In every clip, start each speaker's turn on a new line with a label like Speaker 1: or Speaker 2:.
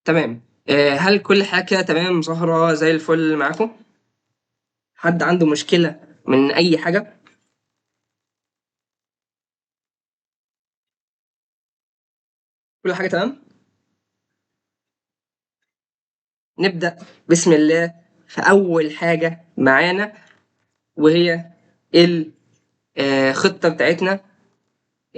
Speaker 1: تمام. هل كل حاجة كده تمام ظاهرة زي الفل معاكم؟ حد عنده مشكلة من أي حاجة؟ كل حاجة تمام؟ نبدأ بسم الله في أول حاجة معانا، وهي الخطة بتاعتنا.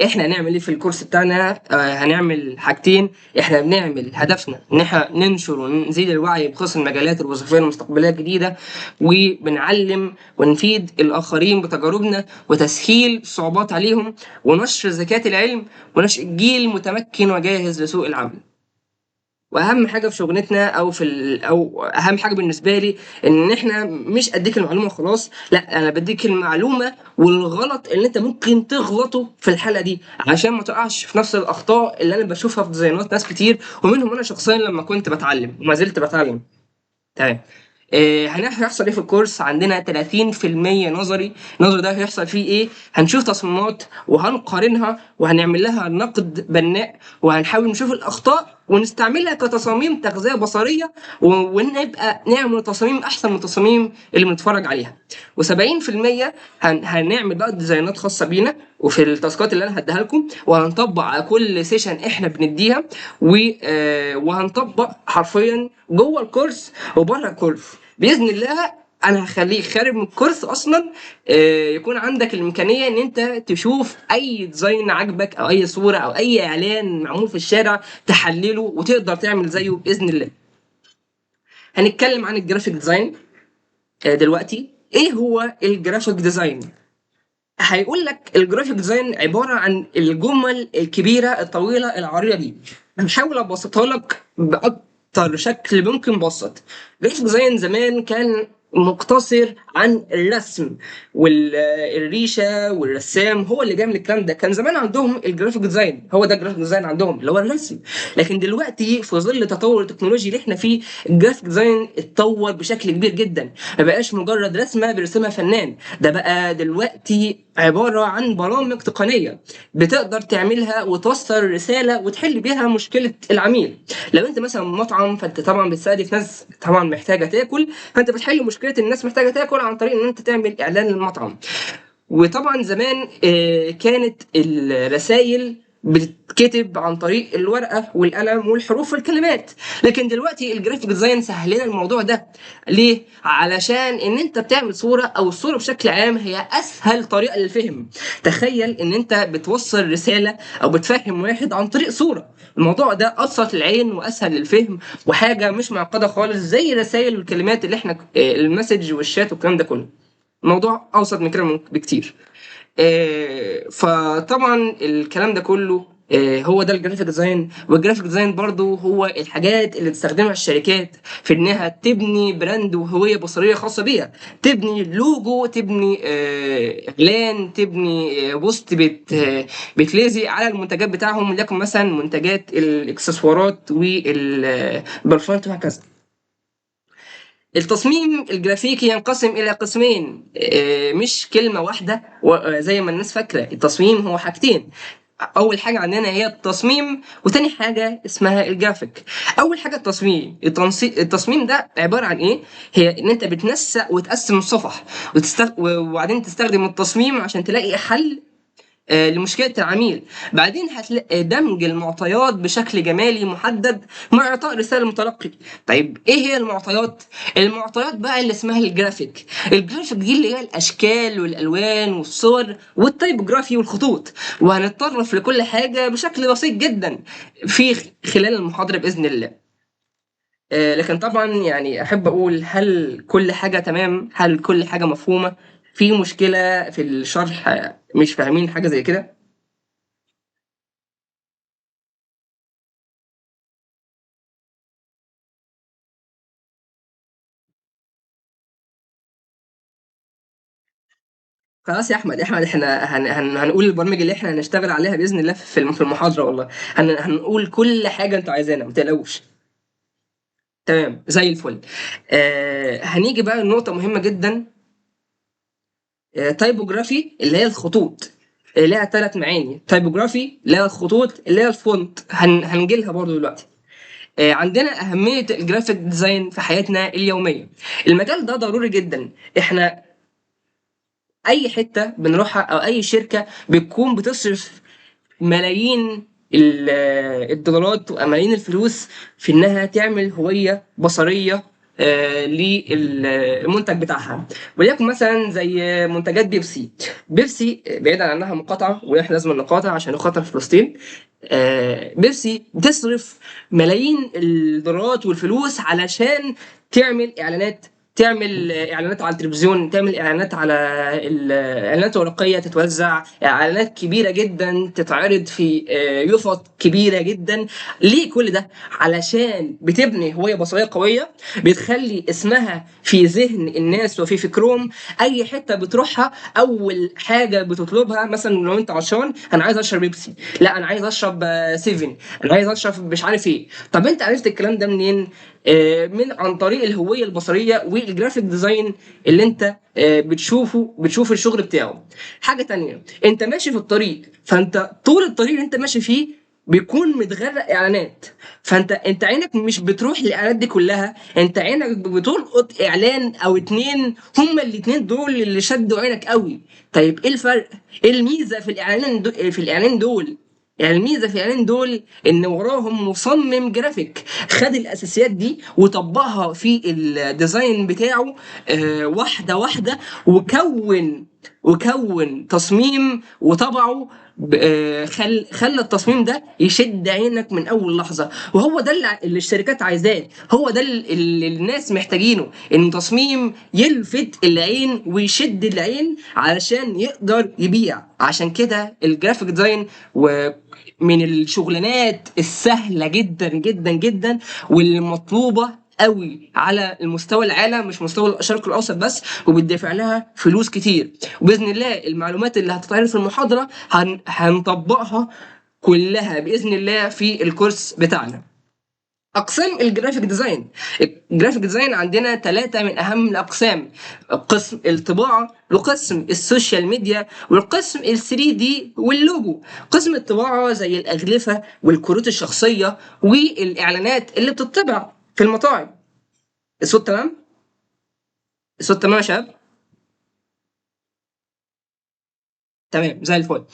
Speaker 1: احنا هنعمل ايه في الكورس بتاعنا؟ هنعمل حاجتين. احنا بنعمل هدفنا ان احنا ننشر ونزيد الوعي بخصوص المجالات الوظيفيه المستقبليه الجديده، وبنعلم ونفيد الاخرين بتجاربنا وتسهيل الصعوبات عليهم، ونشر زكاه العلم، ونشأ جيل متمكن وجاهز لسوق العمل. واهم حاجه في شغلتنا او اهم حاجه بالنسبه لي ان احنا مش اديك المعلومه خلاص، لا انا بديك المعلومه والغلط اللي انت ممكن تغلطه في الحلقه دي عشان ما تقعش في نفس الاخطاء اللي انا بشوفها في ديزاينات ناس كتير، ومنهم انا شخصيا لما كنت بتعلم وما زلت بتعلم. تمام. هيحصل ايه في الكورس؟ عندنا 30% نظري. النظري ده هيحصل فيه ايه؟ هنشوف تصميمات وهنقارنها وهنعمل لها نقد بناء، وهنحاول نشوف الاخطاء ونستعملها كتصاميم تغذيه بصريه، ونبقى نعمل تصاميم احسن من التصاميم اللي بنتفرج عليها. و70% هنعمل بقى ديزاينات خاصه بينا وفي التاسكات اللي انا هديها لكم، وهنطبق على كل سيشن احنا بنديها، وهنطبق حرفيا جوه الكورس وبره الكورس باذن الله. انا هخليك خارج من الكورس اصلا يكون عندك الامكانيه ان انت تشوف اي ديزاين عجبك او اي صوره او اي اعلان معمول في الشارع تحلله وتقدر تعمل زيه باذن الله. هنتكلم عن الجرافيك ديزاين. دلوقتي ايه هو الجرافيك ديزاين؟ هيقول لك الجرافيك ديزاين عباره عن الجمل الكبيره الطويله العريضه دي. هنحاول ابسطها لك باكتر شكل ممكن مبسط. الجرافيك ديزاين زمان كان مقتصر عن الرسم، والريشه والرسام هو اللي بيعمل الكلام ده. كان زمان عندهم الجرافيك ديزاين، هو ده الجرافيك ديزاين عندهم اللي هو الرسم. لكن دلوقتي في ظل تطور التكنولوجي اللي احنا فيه، الجرافيك ديزاين اتطور بشكل كبير جدا. ما بقاش مجرد رسمه بيرسمها فنان، ده بقى دلوقتي عباره عن برامج تقنيه بتقدر تعملها وتوصل رساله وتحل بيها مشكله العميل. لو انت مثلا مطعم، فانت طبعا بتستهدف ناس طبعا محتاجه تاكل، فانت بتحل مشكله الناس محتاجه تاكل عن طريق ان انت تعمل اعلان للمطعم. وطبعا زمان كانت الرسائل بتتكتب عن طريق الورقه والقلم والحروف والكلمات. لكن دلوقتي الجرافيك ديزاين سهل لنا الموضوع ده. ليه؟ علشان ان انت بتعمل صوره، او الصوره بشكل عام هي اسهل طريقه للفهم. تخيل ان انت بتوصل رساله او بتفهم واحد عن طريق صوره. الموضوع ده ابسط للعين واسهل للفهم، وحاجه مش معقده خالص زي الرسائل والكلمات اللي احنا المسج والشات والكلام ده كله. الموضوع ابسط من كده بكتير. فطبعا الكلام ده كله هو ده الجرافيك ديزاين. والجرافيك ديزاين برضو هو الحاجات اللي بتستخدمها الشركات في انها تبني براند وهوية بصرية خاصة بيها، تبني لوجو، تبني اعلان، تبني بوست بتلازي على المنتجات بتاعهم، لكن مثلا منتجات الاكسسوارات والبرفانات وهكذا. التصميم الجرافيكي ينقسم إلى قسمين، مش كلمة واحدة زي ما الناس فاكرة. التصميم هو حاجتين. أول حاجة عندنا هي التصميم، وتاني حاجة اسمها الجرافيك. أول حاجة التصميم. التصميم ده عبارة عن إيه؟ هي إن أنت بتنسق وتقسم الصفح وبعدين تستخدم التصميم عشان تلاقي حل لمشكله العميل. بعدين هتلاقي دمج المعطيات بشكل جمالي محدد مع اعطاء رساله للمتلقي. طيب ايه هي المعطيات؟ المعطيات بقى اللي اسمها الجرافيك. الجرافيك دي اللي هي الاشكال والالوان والصور والتايبوجرافي والخطوط. وهنتطرق لكل حاجه بشكل بسيط جدا في خلال المحاضره باذن الله. لكن طبعا يعني احب اقول، هل كل حاجه تمام؟ هل كل حاجه مفهومه؟ في مشكله في الشرح؟ مش فاهمين حاجه زي كده؟ خلاص يا احمد احنا هنقول البرامج اللي احنا هنشتغل عليها باذن الله في المحاضره والله. هنقول كل حاجه انتوا عايزينها، ما تقلقوش. تمام زي الفل. هنيجي بقى لنقطه مهمه جدا. تايبوجرافي اللي هي الخطوط. لها ثلاث معاني. تايبوجرافي اللي هي الخطوط اللي هي الفونت، هنجيلها برضو دلوقتي. عندنا اهميه الجرافيك ديزاين في حياتنا اليوميه. المجال ده ضروري جدا. احنا اي حته بنروحها او اي شركه بتكون بتصرف ملايين الدولارات وملايين الفلوس في انها تعمل هويه بصريه للمنتج بتاعها. وليكن مثلا زي منتجات بيبسي. بيبسي بعيدا عنها مقاطعه، واحنا لازم نقاطع عشان نقاطع فلسطين. بيبسي بتصرف ملايين الدولارات والفلوس علشان تعمل اعلانات، تعمل اعلانات على التلفزيون، تعمل اعلانات على اعلانات ورقيه تتوزع، اعلانات كبيره جدا تتعرض في يفط كبيره جدا. ليه كل ده؟ علشان بتبني هويه بصريه قويه، بتخلي اسمها في ذهن الناس وفي فكرهم. اي حته بتروحها اول حاجه بتطلبها، مثلا لو انت عطشان انا عايز اشرب بيبسي، لا انا عايز اشرب 7، انا عايز اشرب مش عارف ايه. طب انت عرفت الكلام ده منين؟ من عن طريق الهويه البصريه والجرافيك ديزاين اللي انت بتشوف الشغل بتاعه. حاجه تانية، انت ماشي في الطريق، فانت طول الطريق اللي انت ماشي فيه بيكون متغرق اعلانات. فانت عينك مش بتروح للاعلانات دي كلها، انت عينك بتلقط اعلان او اتنين، هما الاتنين دول اللي شدوا عينك قوي. طيب ايه الفرق؟ ايه الميزه في الاعلان دول؟ يعني الميزه في الاعلان دول ان وراهم مصمم جرافيك خد الاساسيات دي وطبقها في الديزاين بتاعه واحده واحده، وكون تصميم وطبعه خلى التصميم ده يشد عينك من اول لحظه. وهو ده اللي الشركات عايزاه، هو ده اللي الناس محتاجينه، ان تصميم يلفت العين ويشد العين علشان يقدر يبيع. عشان كده الجرافيك ديزاين من الشغلانات السهله جدا جدا جدا والمطلوبه قوي على المستوى العالم، مش مستوى الشرق الاوسط بس، وبتدفع لها فلوس كتير. وباذن الله المعلومات اللي هتتعرض في المحاضره هنطبقها كلها باذن الله في الكورس بتاعنا. اقسام الجرافيك ديزاين. الجرافيك ديزاين عندنا 3 من اهم الاقسام: قسم الطباعه، وقسم السوشيال ميديا، والقسم ال 3 دي واللوجو. قسم الطباعه زي الاغلفه والكروت الشخصيه والاعلانات اللي بتطبع في المطاعم. الصوت تمام؟ الصوت تمام يا شباب؟ تمام زي الفل.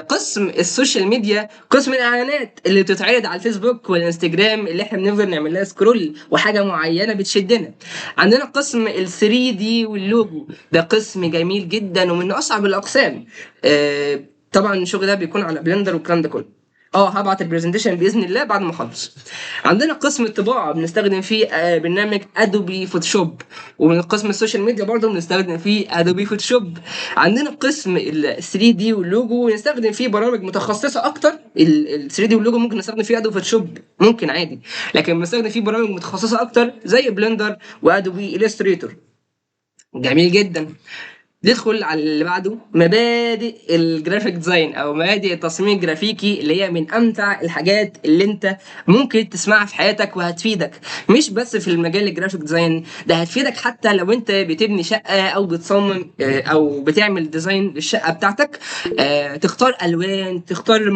Speaker 1: قسم السوشيال ميديا، قسم الاعلانات اللي بتتعرض على الفيسبوك والانستجرام، اللي احنا بنفضل نعمل لها سكرول وحاجه معينه بتشدنا. عندنا قسم ال 3 دي واللوجو، ده قسم جميل جدا ومن اصعب الاقسام. طبعا الشغل ده بيكون على بلندر والكلام ده كله. هبعت البرزنتيشن باذن الله بعد ما اخلص. عندنا قسم الطباعه بنستخدم فيه برنامج ادوبي فوتوشوب. ومن قسم السوشيال ميديا برضه بنستخدم فيه ادوبي فوتوشوب. عندنا قسم ال 3 دي واللوجو نستخدم فيه برامج متخصصه اكتر. ال 3 دي واللوجو ممكن نستخدم فيه ادوبي فوتوشوب ممكن عادي، لكن بنستخدم فيه برامج متخصصه اكتر زي بلندر وادوبي الستريتور. جميل جدا. ندخل على اللي بعده، مبادئ الجرافيك ديزاين او مبادئ التصميم الجرافيكي، اللي هي من امتع الحاجات اللي انت ممكن تسمعها في حياتك وهتفيدك مش بس في المجال الجرافيك ديزاين، ده هتفيدك حتى لو انت بتبني شقه او بتصمم او بتعمل ديزاين للشقه بتاعتك. تختار الوان، تختار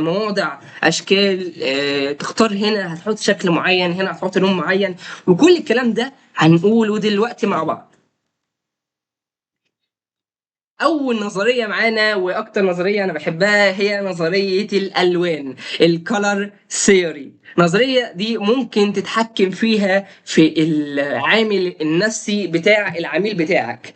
Speaker 1: مواضع اشكال، تختار هنا هتحط شكل معين، هنا هتحط لون معين، وكل الكلام ده هنقوله دلوقتي مع بعض. اول نظريه معانا واكتر نظريه انا بحبها هي نظريه الالوان، الكالر ثيوري. النظريه دي ممكن تتحكم فيها في العامل النفسي بتاع العميل بتاعك.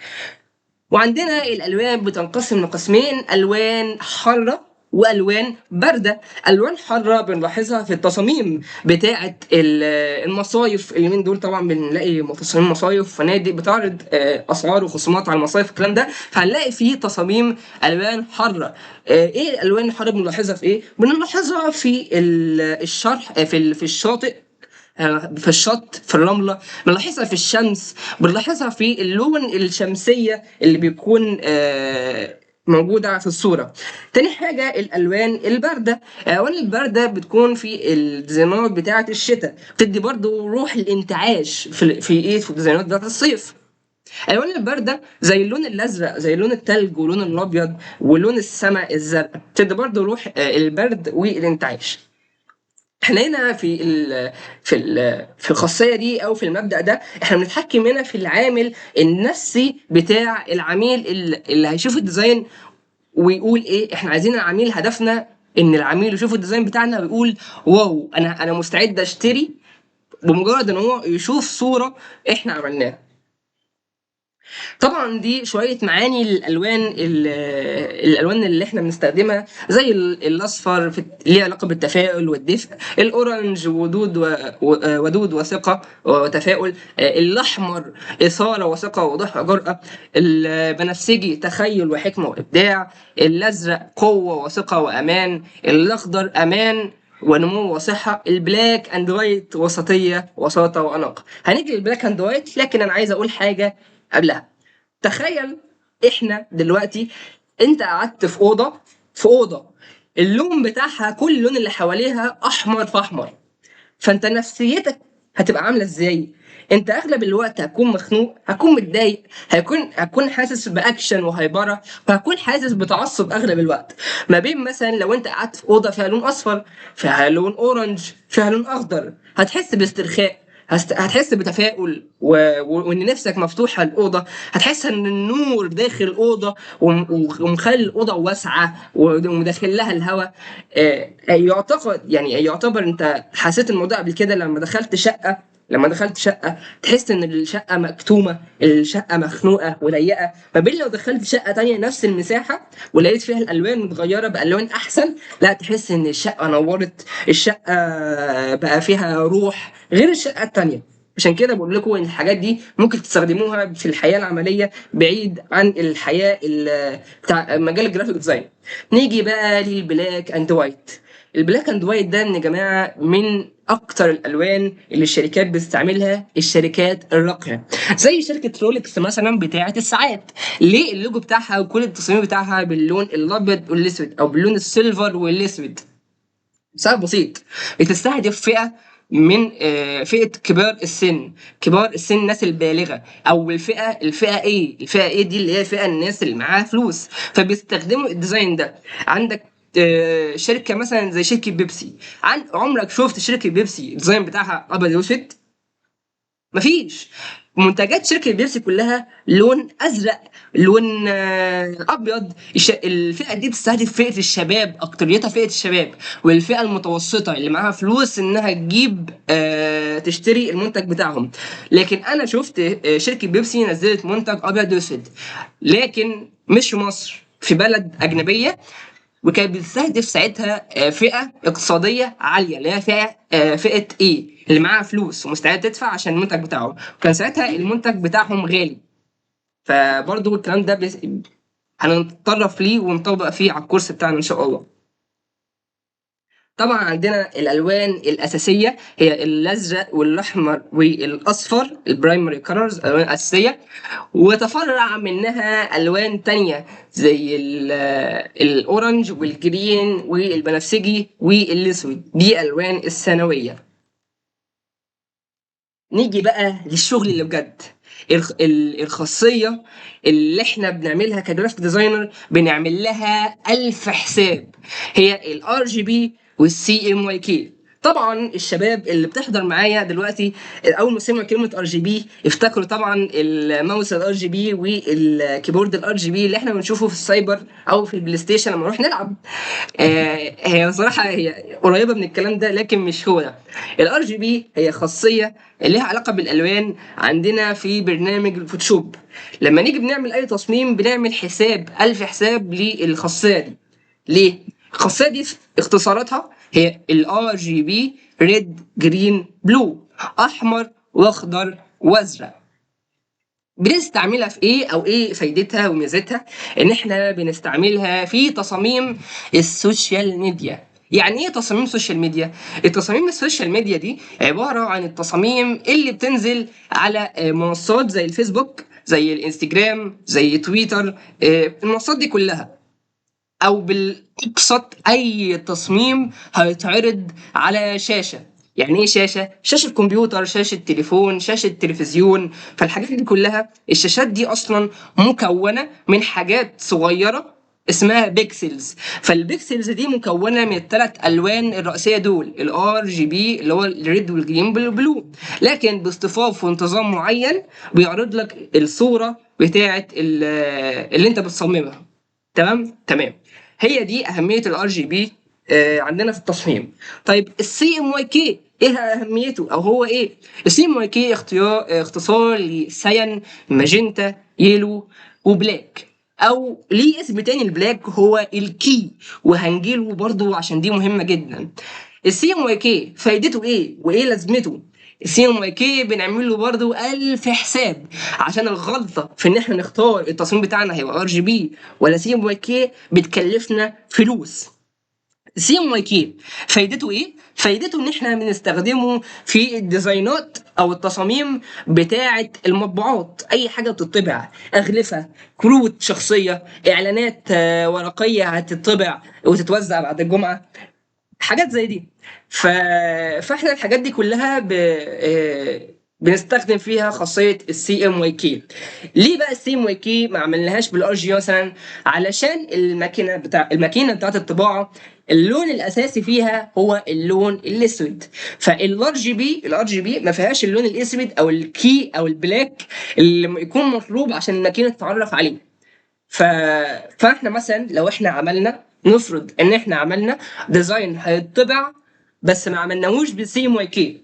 Speaker 1: وعندنا الالوان بتنقسم لقسمين: الوان حاره والوان بارده. الوان حاره بنلاحظها في التصاميم بتاعه المصايف. اليومين دول طبعا بنلاقي تصاميم مصايف فنادق بتعرض اسعار وخصومات على المصايف الكلام ده، فهنلاقي فيه تصاميم الوان حاره. ايه الالوان الحاره بنلاحظها في ايه؟ بنلاحظها في الشرح في الشاطئ، في الشط، في الرملة، بنلاحظها في الشمس، بنلاحظها في اللون الشمسية اللي بيكون موجودة في الصورة. تاني حاجة الألوان الباردة. الألوان الباردة بتكون في الديزاينات بتاعة الشتاء، بتدي برضو روح الانتعاش في الديزاينات بتاعة الصيف. الألوان الباردة زي اللون الأزرق، زي لون التلج ولون الأبيض ولون السماء الزرقاء، بتدي برضو روح البرد والانتعاش. احنا هنا في الخاصيه دي او في المبدا ده، احنا بنتحكم هنا في العامل النفسي بتاع العميل اللي هيشوف الديزاين ويقول ايه. احنا عايزين العميل، هدفنا ان العميل يشوف الديزاين بتاعنا ويقول واو، انا مستعد اشتري بمجرد ان هو يشوف صوره احنا عملناها. طبعا دي شويه معاني الالوان اللي احنا بنستخدمها، زي الاصفر ليه علاقه بالتفاؤل والدفء، الاورنج ودود وثقه وتفاؤل، الاحمر اثاره وثقه ووضوح وجرأه، البنفسجي تخيل وحكمه وابداع، الازرق قوه وثقه وامان، الاخضر امان ونمو وصحه، البلاك اند وايت وسطيه وساطه واناقه. هنيجي للبلاك اند وايت، لكن انا عايز اقول حاجه قبلها. تخيل احنا دلوقتي، انت قعدت في اوضه اللون بتاعها، كل اللون اللي حواليها احمر في احمر، فانت نفسيتك هتبقى عامله ازاي؟ انت اغلب الوقت هتكون مخنوق، هتكون متضايق، هتكون حاسس باكشن وهيبره، وهتكون حاسس بتعصب اغلب الوقت. ما بين مثلا لو انت قعدت في اوضه فيها لون اصفر، فيها لون اورنج، فيها لون اخضر، هتحس باسترخاء، هتحس بتفاؤل وان نفسك مفتوحه الاوضه، هتحس ان النور داخل الاوضه ومخلي الاوضه واسعه ومدخل لها الهواء. يعتبر انت حسيت الموضوع قبل كده لما دخلت شقه تحس ان الشقه مكتومه، الشقه مخنوقه وضيقه، ما بين لو دخلت شقه تانية نفس المساحه ولقيت فيها الالوان متغيره بالوان احسن، لا تحس ان الشقه نورت، الشقه بقى فيها روح غير الشقه التانية. عشان كده بقول لكم ان الحاجات دي ممكن تستخدموها في الحياه العمليه بعيد عن الحياه بتاع مجال الجرافيك ديزاين. نيجي بقى للبلاك اند وايت. البلاك اند وايت ده يا جماعه من اكتر الالوان اللي الشركات بتستعملها، الشركات الراقيه، زي شركه رولكس مثلا بتاعه الساعات. ليه اللوجو بتاعها وكل التصميم بتاعها باللون الابيض والاسود او باللون السيلفر والاسود؟ سبب بسيط، بتستهدف فئه من فئه كبار السن الناس البالغه، او الفئه دي اللي هي فئه الناس اللي معاها فلوس، فبيستخدموا الديزاين ده. عندك شركه مثلا زي شركه بيبسي، عمرك شفت شركه بيبسي الديزاين بتاعها ابيض واسود؟ مفيش. منتجات شركة بيبسي كلها لون أزرق، لون أبيض. الفئة دي بتستهدف فئة الشباب، أكتريتها فئة الشباب والفئة المتوسطة اللي معاها فلوس إنها تجيب تشتري المنتج بتاعهم. لكن أنا شفت شركة بيبسي نزلت منتج أبيض وأسود، لكن مش في مصر، في بلد أجنبية، وكانت بتستهدف ساعتها فئه اقتصاديه عاليه، اللي هي فئه ايه، اللي معاها فلوس ومستعده تدفع عشان المنتج بتاعهم. كان ساعتها المنتج بتاعهم غالي. فبرضه الكلام ده هنتطرف ليه ونطبق فيه على الكورس بتاعنا ان شاء الله. طبعا عندنا الالوان الاساسيه هي الازرق والاحمر والاصفر، البرايمري كولرز، الالوان الاساسيه، وتفرع منها الوان تانية زي الاورنج والجرين والبنفسجي والاسود، دي الوان الثانويه. نيجي بقى للشغل اللي بجد، الخاصيه اللي احنا بنعملها كجرافيك ديزاينر، بنعمل لها الف حساب، هي الار جي بي والسي ام واي كي. طبعا الشباب اللي بتحضر معايا دلوقتي اول ما سمعوا كلمه ار جي بي افتكروا طبعا الماوس الار جي بي والكيبورد الار جي بي اللي احنا بنشوفه في السايبر او في البلاي ستيشن لما نروح نلعب. هي صراحه هي قريبه من الكلام ده، لكن مش هو ده. الار جي بي هي خاصيه ليها علاقه بالالوان عندنا في برنامج الفوتوشوب. لما نيجي بنعمل اي تصميم بنعمل حساب، الف حساب للخاصيه دي. ليه؟ الخاصيه دي اختصاراتها هي الار جي بي، ريد جرين بلو، احمر واخضر وازرق. بنستعملها في ايه او ايه فايدتها وميزتها؟ ان احنا بنستعملها في تصاميم السوشيال ميديا. يعني ايه تصاميم سوشيال ميديا؟ التصاميم السوشيال ميديا دي عبارة عن التصاميم اللي بتنزل على منصات زي الفيسبوك، زي الانستجرام، زي تويتر، المنصات دي كلها، او بالابسط اي تصميم هيتعرض على شاشه. يعني ايه شاشه كمبيوتر، شاشه تليفون، شاشه تلفزيون. فالحاجات دي كلها، الشاشات دي اصلا مكونه من حاجات صغيره اسمها بيكسلز. فالبيكسلز دي مكونه من الثلاث الوان الرئيسيه دول، الار جي بي اللي هو الريد والجرين والبلو، لكن باصطفاف وانتظام معين بيعرض لك الصوره بتاعه اللي انت بتصممها. تمام. هي دي اهميه الار جي بي عندنا في التصميم. طيب السي ام واي كي ايه اهميته او هو ايه؟ السي ام واي كي اختصار لسيان، ماجنتا، يلو، وبلاك، او ليه اسم تاني البلاك هو الكي، وهنجيله برضو عشان دي مهمه جدا. السي ام واي كي فايدته ايه وايه لازمته؟ السي ام واي كي بنعمل له برضو 1000 حساب عشان الغلطه في ان احنا نختار التصميم بتاعنا هيبقى ار جي بي ولا سي ام واي كي بتكلفنا فلوس. سي ام واي كي فايدته ايه؟ فايدته ان احنا بنستخدمه في الديزاينات او التصاميم بتاعه المطبوعات، اي حاجه بتطبع، اغلفه، كروت شخصيه، اعلانات ورقيه هتطبع وتتوزع بعد الجمعه، حاجات زي دي. ف... فاحنا الحاجات دي كلها بنستخدم فيها خاصيه السي ام واي كي. ليه بقى السي ام واي كي ما عملناهاش بالار جي مثلا؟ علشان الماكينه بتاعت الطباعه اللون الاساسي فيها هو اللون الاسود، فالار جي بي ما فيهاش اللون الاسود او الكي او البلاك اللي يكون مطلوب عشان الماكينه تتعرف عليه. ف... فاحنا مثلا لو احنا عملنا، نفرض ان احنا عملنا ديزاين هيطبع بس ما عملناهوش بالسي ام واي كي،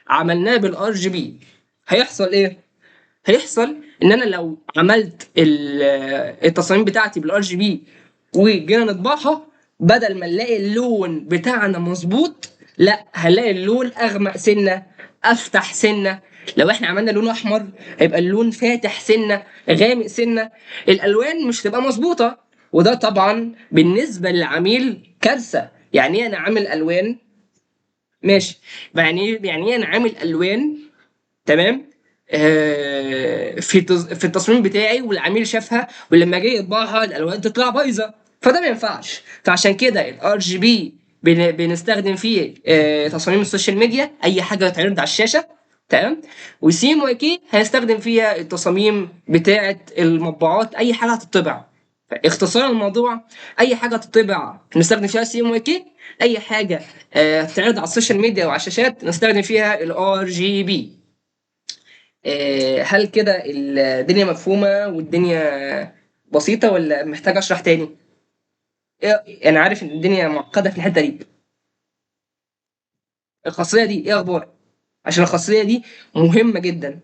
Speaker 1: عملناه بالار جي بي، هيحصل ايه؟ هيحصل ان انا لو عملت التصاميم بتاعتي بالار جي بي وجينا نطبعها، بدل ما نلاقي اللون بتاعنا مظبوط، لا هنلاقي اللون اغمق سنه، افتح سنه. لو احنا عملنا لون احمر هيبقى اللون فاتح سنه، غامق سنه، الالوان مش تبقى مظبوطه. وده طبعا بالنسبه للعميل كارثه. يعني ايه انا عامل الوان؟ ماشي. يعني ايه انا عامل الوان؟ تمام. في التصميم بتاعي والعميل شافها ولما جه يطبعها الالوان تطلع بايظه، فده ما ينفعش. فعشان كده الار جي بي بنستخدم فيه تصاميم السوشيال ميديا، اي حاجه تعرض على الشاشه. تمام. وسي ام واي كي هيستخدم فيها التصاميم بتاعه المطبوعات، اي حاجه هتطبع. اختصار الموضوع، اي حاجه تطبع نستخدم فيها سي ام واي كي، اي حاجه تتعرض على السوشيال ميديا وعلى الشاشات نستخدم فيها الار جي بي. هل كده الدنيا مفهومة والدنيا بسيطة ولا محتاج أشرح تاني؟ أنا عارف إن الدنيا معقدة في الحتة دي. الخاصية دي إيه أخبارها؟ عشان الخاصية دي مهمة جدا.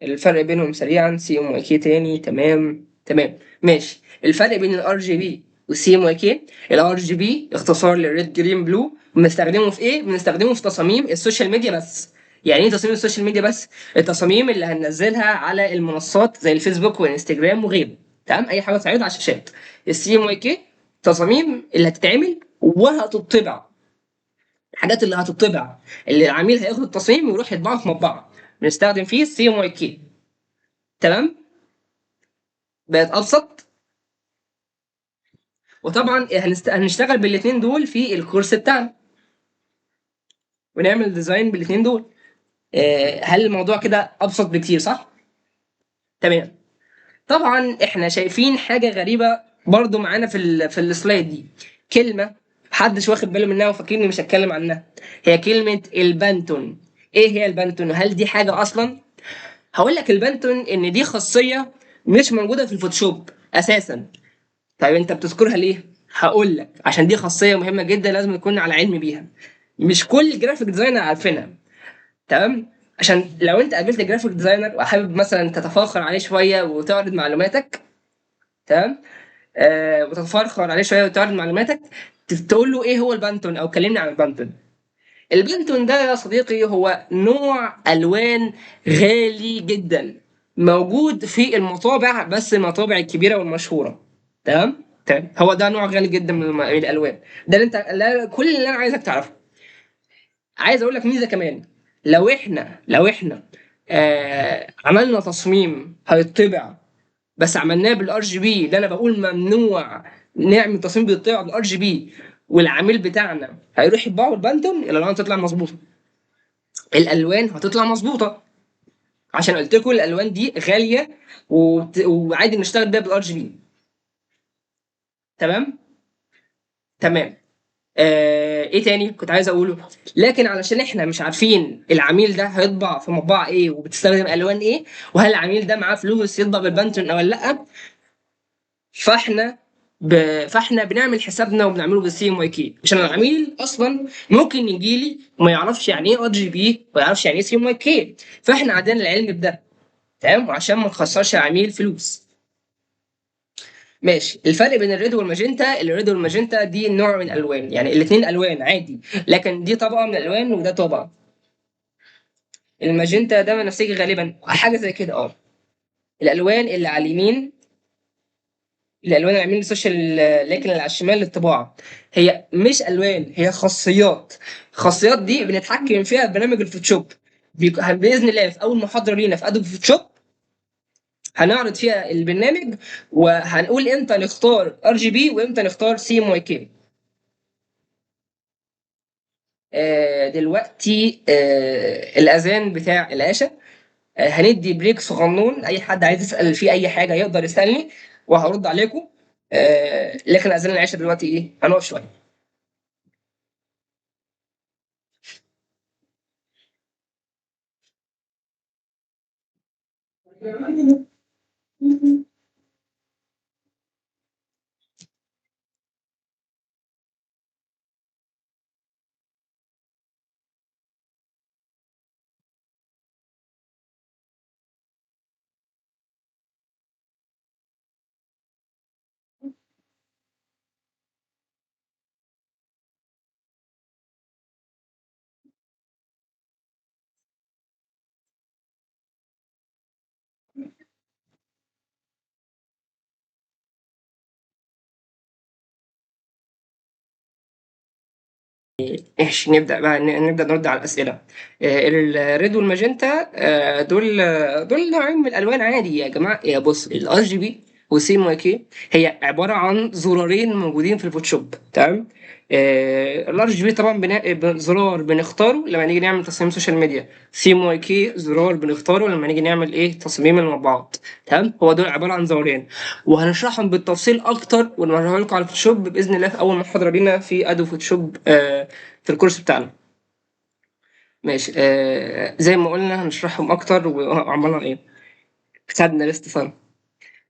Speaker 1: الفرق بينهم سريعا، سي ام واي كي تاني. تمام ماشي. الفرق بين الار جي بي والسي ام واي كي، الار جي بي اختصار للريد جرين بلو، بنستخدمه في ايه؟ بنستخدمه في تصاميم السوشيال ميديا بس. يعني ايه تصاميم السوشيال ميديا بس؟ التصاميم اللي هننزلها على المنصات زي الفيسبوك والانستجرام وغيره. تمام، اي حاجه تعرض على الشاشات. السي ام واي كي تصاميم اللي هتتعمل وهتطبع، الحاجات اللي هتطبع، اللي العميل هياخد التصميم ويروح يطبعه في مطبعه، بنستخدم فيه السي ام واي كي. تمام. بقت ابسط. وطبعا هنشتغل بالاثنين دول في الكورس بتاعنا ونعمل ديزاين بالاثنين دول. هل الموضوع كده ابسط بكتير صح؟ تمام. طبعا احنا شايفين حاجه غريبه برضو معانا في السلايد دي، كلمه محدش واخد باله منها وفاكرني مش هتكلم عنها، هي كلمه البانتون. ايه هي البانتون؟ هل دي حاجه اصلا؟ هقول لك البانتون ان دي خاصيه مش موجوده في الفوتوشوب اساسا. طيب انت بتذكرها ليه؟ هقول لك عشان دي خاصيه مهمه جدا لازم نكون على علم بيها، مش كل الجرافيك ديزاينر عارفينها. تمام. عشان لو انت قابلت جرافيك ديزاينر وحابب مثلا تتفاخر عليه شويه وتعرض معلوماتك، تمام، وتتفاخر عليه شويه وتعرض معلوماتك، تقول له ايه هو البانتون او كلمني عن البانتون. البانتون ده يا صديقي هو نوع الوان غالي جدا، موجود في المطابع بس المطابع الكبيره والمشهوره. تمام، هو ده نوع غالي جدا من الالوان. ده اللي انت كل اللي انا عايزك تعرفه. عايز اقول لك ميزه كمان، لو احنا عملنا تصميم هيطبع بس عملناه بالار جي بي اللي انا بقول ممنوع نعمل تصميم بيطبع بالار جي بي، والعميل بتاعنا هيروح يطبعه بالبانتون، الالوان تطلع مظبوطه. الالوان هتطلع مظبوطه، عشان قلت لكم الالوان دي غاليه وعادي نشتغل بيها بالار جي بي. تمام. تمام. ايه تاني كنت عايز اقوله؟ لكن علشان احنا مش عارفين العميل ده هيطبع في مطبعه ايه وبتستخدم الوان ايه، وهل العميل ده معاه فلوس يطبع بالبانتون او لا، فاحنا فاحنا بنعمل حسابنا وبنعمله بالسي ام واي كي، عشان العميل اصلا ممكن يجي لي وما يعرفش يعني ايه ار جي بي وما يعرفش يعني ايه سي ام واي كي، فاحنا عندنا العلم بده. تمام. وعشان ما نخسرش العميل فلوس. ماشي. الفرق بين الريد والماجنتا، الريد والماجنتا دي نوع من الالوان، يعني الاثنين الوان عادي، لكن دي طبقه من الالوان وده طبقه. الماجنتا ده بنفسجي غالبا، حاجه زي كده اه. الالوان اللي على اليمين، الالوان اللي على اليمين السوشيال، لكن اللي على الشمال للطباعه. هي مش الوان، هي خاصيات. الخاصيات دي بنتحكم فيها في برنامج الفوتوشوب. باذن الله في اول محاضره لينا في ادوبي فوتوشوب هنعرض فيها البرنامج، وهنقول امتى نختار ار جي بي وامتى نختار سي ام واي كي. دلوقتي الاذان بتاع العشاء. هندي بريك صغنون، اي حد عايز يسال فيه اي حاجه يقدر يسالني وهرد عليكم. لكن اذان العشاء دلوقتي ايه، هنقف شويه. ماشي، نبدا بقى نبدا نرد على الاسئله. الريد والماجنتا دول نوعين من الالوان عادي يا جماعه. يا بص، الار جي بي والسي ام واي كي هي عباره عن زرارين موجودين في الفوتوشوب. تمام. الار جي بي طبعا زرار بنختاره لما نيجي نعمل تصميم سوشيال ميديا. سي ام واي كي زرار بنختاره لما نيجي نعمل ايه، تصميم المطبوعات. تمام. هو دول عباره عن زرارين، وهنشرحهم بالتفصيل اكتر ونوريها لكم على الفوتوشوب باذن الله في اول محاضره لينا في ادو فوتوشوب في الكورس بتاعنا. ماشي. زي ما قلنا هنشرحهم اكتر وعملنا ايه. خدنا ليست فن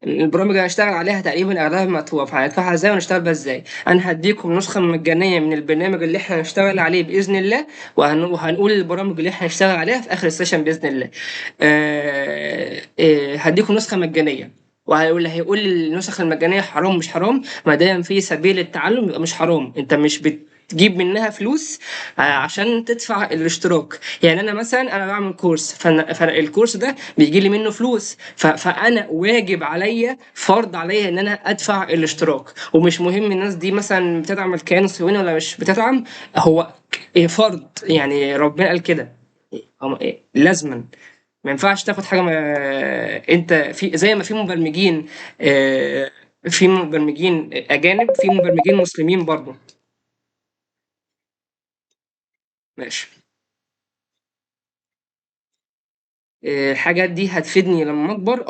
Speaker 1: البرامج اللي هنشتغل عليها تقريبا اغلبها مكتوبه، فهندفعها ازاي ونشتغل بيها ازاي. انا هديكم نسخه مجانيه من البرنامج اللي احنا هنشتغل عليه باذن الله، وهنقول البرامج اللي احنا هنشتغل عليها في اخر السيشن باذن الله. هديكم نسخه مجانيه، واللي هيقول النسخ المجانيه حرام مش حرام، ما دام في سبيل التعلم يبقى مش حرام. انت مش بتجيب منها فلوس عشان تدفع الاشتراك. يعني انا مثلا انا بعمل كورس، فالكورس ده بيجي لي منه فلوس، فانا واجب عليا، فرض عليا ان انا ادفع الاشتراك. ومش مهم الناس دي مثلا بتدعم الكيان الصهيوني ولا مش بتدعم، هو فرض، يعني ربنا قال كده. لازما ما ينفعش تاخد حاجه ما انت في، زي ما في مبرمجين في مبرمجين اجانب، في مبرمجين مسلمين برضه. ماشي. الحاجات دي هتفيدني لما اكبر.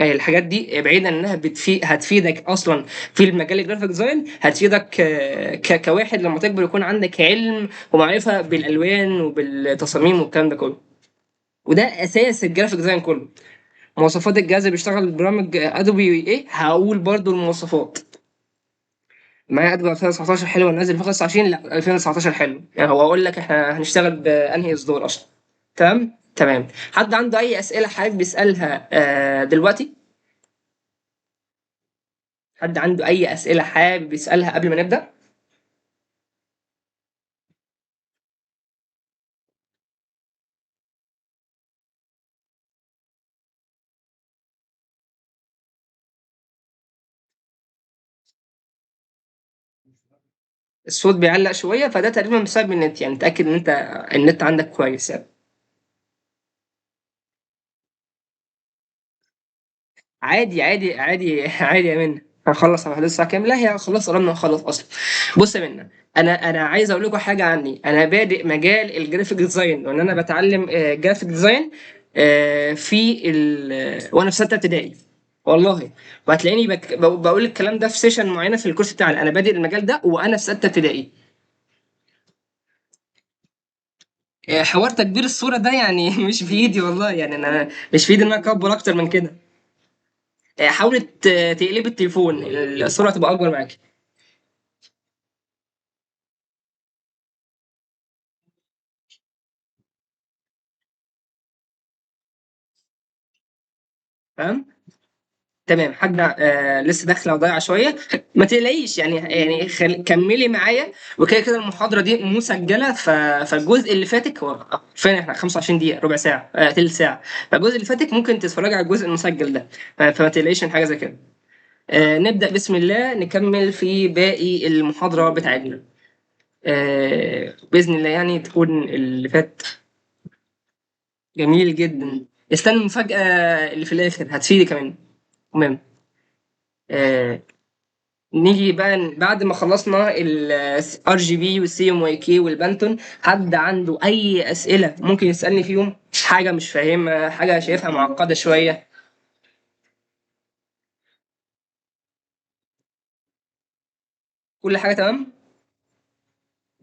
Speaker 1: الحاجات دي بعيدا انها هتفيدك اصلا في المجال الجرافيك ديزاين، هتفيدك كواحد لما تكبر يكون عندك علم ومعرفه بالالوان وبالتصاميم والكلام ده كله. وده اساس الجرافيك ديزاين كله. مواصفات الجهاز اللي بيشتغل برامج ادوبي ايه، هقول برضو المواصفات. معايا ادوبي 2019 حلو، نازل في 25، لا 2019 حلو. يعني هو اقول لك احنا هنشتغل بانهي اصدار اصلا. تمام. تمام. حد عنده اي اسئله حابب يسالها دلوقتي؟ حد عنده اي اسئله حابب يسالها قبل ما نبدا؟ الصوت بيعلق شويه، فده تقريبا بسبب النت، يعني تاكد ان انت النت عندك كويس يعني. عادي عادي عادي عادي يا منى. هنخلص على حدود الساعه كام؟ لا هي خلاص قربنا نخلص اصلا. بص يا منى، انا عايز اقول لكم حاجه عني. انا بادئ مجال الجرافيك ديزاين، وان انا بتعلم جرافيك ديزاين وانا في سته ابتدائي والله. وهتلاقيني بقول الكلام ده في سيشن معينه في الكورس بتاعنا. انا بادئ المجال ده وانا في سته ابتدائي. حوار تكبير الصوره ده يعني مش في ايدي والله، يعني انا مش في ايدي ان انا اكبر اكتر من كده. حاولي تقلبي التليفون، الصوره هتبقى اكبر معاكي. فاهم؟ تمام. حاجة لسه داخلة وضايعة شوية. ما تقلقيش يعني كملي معايا. وكده كده المحاضرة دي مسجلة. فالجزء اللي فاتك هو فين؟ احنا 25 دقيقة، ربع ساعة، تلت ساعة. فالجزء اللي فاتك ممكن تتفرجي على الجزء المسجل ده. فما تقلقيش من حاجة زي كده. نبدأ بسم الله، نكمل في باقي المحاضرة بتاعتنا. بإذن الله يعني تكون اللي فات جميل جدا. استنى المفاجأة اللي في الآخر هتفيدي كمان. تمام. آه، نيجي بقى بعد ما خلصنا الار جي بي والسي ام واي كي والبانتون. حد عنده اي اسئله ممكن يسالني فيهم؟ حاجه مش فاهمها، حاجه شايفها معقده شويه؟ كل حاجه تمام.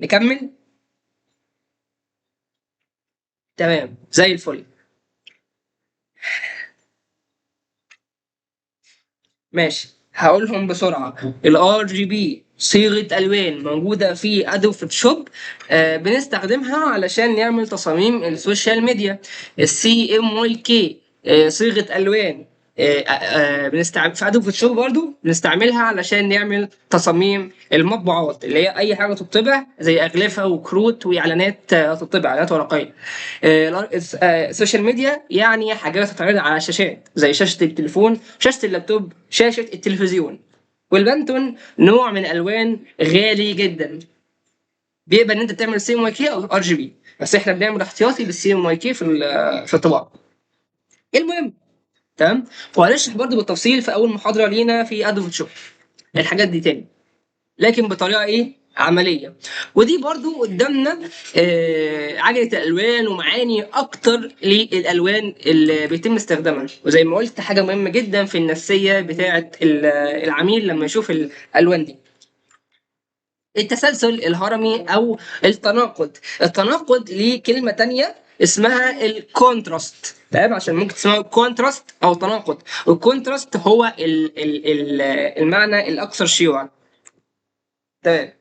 Speaker 1: نكمل. تمام زي الفل. ماشي هقولهم بسرعه. الار جي بي صيغه الوان موجوده في ادوب فوتوشوب، بنستخدمها علشان نعمل تصاميم السوشيال ميديا. السي ام واي كي صيغه الوان بنستعمل في ادوب فوتوشوب، برضو بنستعملها علشان نعمل تصاميم المطبوعات، اللي هي اي حاجه تطبع زي اغلفه وكروت واعلانات، تطبع اعلانات ورقيه. السوشيال ميديا يعني حاجات تتعرض على شاشات زي شاشه التليفون، شاشه اللابتوب، شاشه التلفزيون. والبانتون نوع من الالوان غالي جدا، بيقبل ان انت تعمل سي ام واي كي او ار جي بي، بس احنا بنعمل احتياطي بالسي ام واي كي في الطباعه. المهم، تمام. وهنشرح برضو بالتفصيل في اول محاضره لينا في ادوب فوتوشوب الحاجات دي تاني، لكن بطريقه ايه؟ عمليه. ودي برضو قدامنا عجله الالوان ومعاني اكتر للالوان اللي بيتم استخدامها. وزي ما قلت، حاجه مهمه جدا في النفسيه بتاعه العميل لما يشوف الالوان دي. التسلسل الهرمي او التناقض. التناقض ليه كلمه تانية اسمها الكونتراست، تمام؟ عشان ممكن تسمعه كونتراست او تناقض. الكونتراست هو المعنى الاكثر شيوعا. تمام.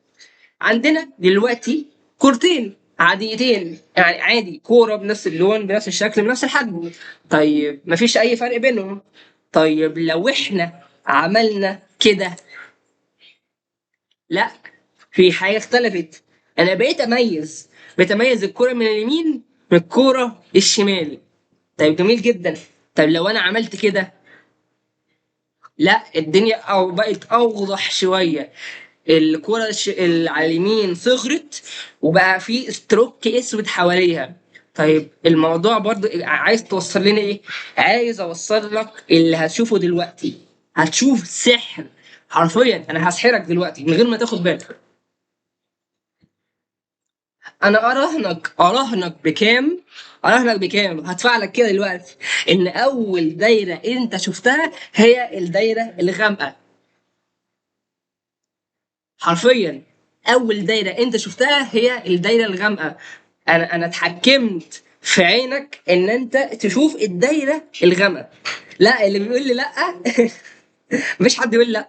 Speaker 1: عندنا دلوقتي كورتين عاديتين، يعني عادي كوره بنفس اللون بنفس الشكل بنفس الحجم. طيب مفيش اي فرق بينهم. طيب لو احنا عملنا كده، لا، في حاجه اختلفت. انا بقيت اميز الكوره من اليمين من الكوره الشمال. طيب جميل جدا. طيب لو انا عملت كده، لا، الدنيا او بقت اوضح شويه. الكرة اللي على اليمين صغرت وبقى في ستروك اسود حواليها. طيب الموضوع برضو عايز توصل لنا ايه؟ عايز اوصل لك اللي هتشوفه دلوقتي. هتشوف سحر، حرفيا انا هسحرك دلوقتي من غير ما تاخد بالك. انا اراهنك بكام هدفع لك كده دلوقتي، ان اول دايره انت شفتها هي الدايره الغامقه. حرفيا اول دايره انت شفتها هي الدايره الغامقه. انا اتحكمت في عينك ان انت تشوف الدايره الغامقه. لا، اللي بيقول لي لا مفيش حد يقول لي لا.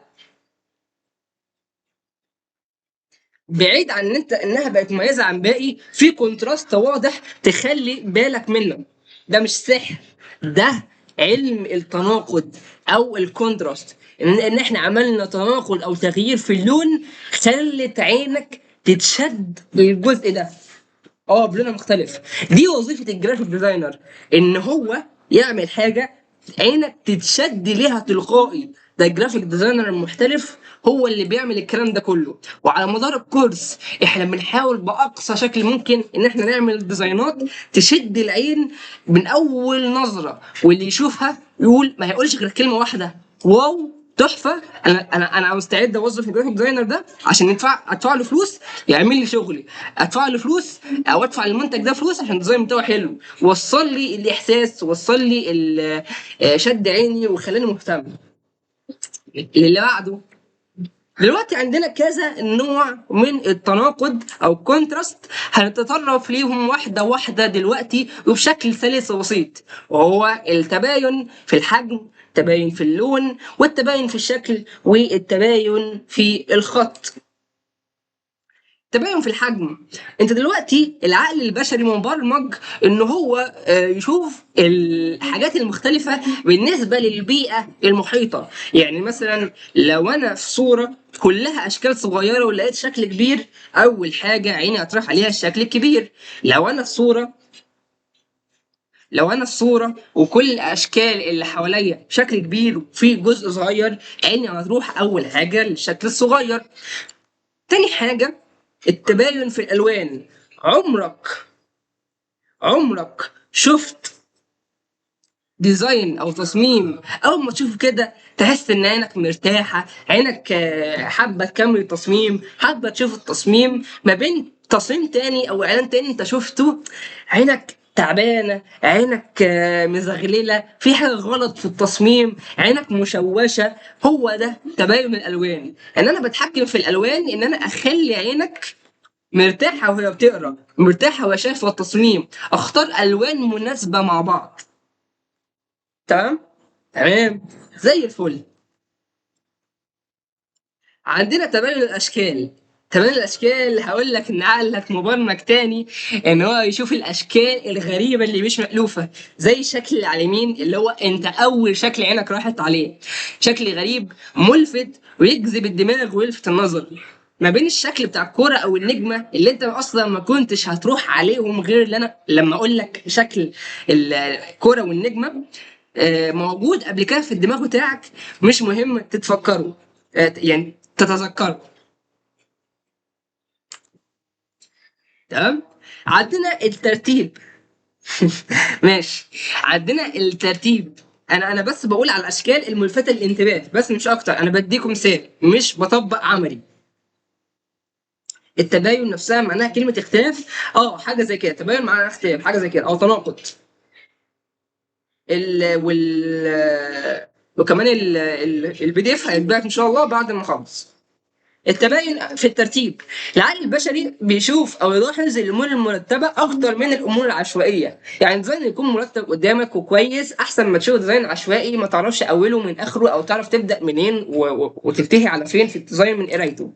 Speaker 1: بعيد عن ان انها بقت مميزه عن باقي، في كونتراست واضح تخلي بالك منه. ده مش سحر، ده علم التناقض او الكونتراست. ان احنا عملنا تناقض او تغيير في اللون، خلت عينك تتشد للجزء ده بلون مختلف. دي وظيفه الجرافيك ديزاينر، ان هو يعمل حاجه عينك تتشد ليها تلقائي. ده الجرافيك ديزاينر المحترف هو اللي بيعمل الكلام ده كله. وعلى مدار الكورس احنا بنحاول باقصى شكل ممكن ان احنا نعمل ديزاينات تشد العين من اول نظره، واللي يشوفها يقول، ما يقولش غير كلمه واحده: واو. تحفه. انا مستعد اوظف الجرافيك ديزاينر ده عشان ادفع له فلوس يعمل لي شغلي، ادفع له فلوس او ادفع للمنتج ده فلوس عشان الديزاين بتاعه حلو، وصل لي الاحساس، وصل لي شد عيني وخلاني مهتم. اللي بعده، دلوقتي عندنا كذا نوع من التناقض او كونتراست، هنتطرق ليهم واحده واحده دلوقتي وبشكل سلس وبسيط، وهو التباين في الحجم، التباين في اللون، والتباين في الشكل، والتباين في الخط. تباين في الحجم، انت دلوقتي العقل البشري مبرمج ان هو يشوف الحاجات المختلفه بالنسبه للبيئه المحيطه. يعني مثلا لو انا في صوره كلها اشكال صغيره ولقيت شكل كبير، اول حاجه عيني هتروح عليها الشكل الكبير. لو انا الصوره وكل الاشكال اللي حواليا شكل كبير وفي جزء صغير، عيني هتروح اول حاجه للشكل الصغير. تاني حاجة، التباين في الألوان. عمرك شفت ديزاين أو تصميم أول ما تشوفه كده تحس إن عينك مرتاحة، عينك حابة تكمل التصميم، حابة تشوف التصميم ما بين تصميم تاني أو إعلان تاني أنت شفته، عينك تعبانة، عينك مزغللة، في حاجة غلط في التصميم، عينك مشوشة. هو ده تباين الألوان، إن أنا بتحكم في الألوان، إن أنا أخلي عينك مرتاحة وهي بتقرا، مرتاحة وهي شايفة التصميم، أختار ألوان مناسبة مع بعض. تمام؟ تمام، زي الفل. عندنا تباين الاشكال. تباين الاشكال هقول لك ان عقلك مبرمج تاني ان هو يشوف الاشكال الغريبه اللي مش مألوفه، زي الشكل اللي على اليمين اللي هو انت اول شكل عينك راحت عليه، شكل غريب ملفت ويجذب الدماغ ويلفت النظر، ما بين الشكل بتاع الكوره او النجمه اللي انت اصلا ما كنتش هتروح عليهم غير اللي انا لما اقول لك شكل الكوره والنجمه موجود قبل كده في الدماغ بتاعك، مش مهم تتفكره، يعني تتذكره. تمام. عندنا الترتيب. ماشي، عندنا الترتيب. انا بس بقول على الاشكال الملفتة للانتباه بس مش اكتر، انا بديكم مثال مش بطبق عملي. التباين نفسها معناها كلمة اختلاف، حاجة زي كده، تباين معناها اختلاف، حاجة زي كده او تناقض. ال وال وكمان البي دي اف هيتبعت ان شاء الله بعد ما اخلص. التباين في الترتيب، العقل البشري بيشوف او يلاحظ الامور المرتبه اكتر من الامور العشوائيه، يعني ديزاين يكون مرتب قدامك وكويس احسن ما تشوف ديزاين عشوائي ما تعرفش اوله من اخره او تعرف تبدا منين وتنتهي على فين في الديزاين من قرايته.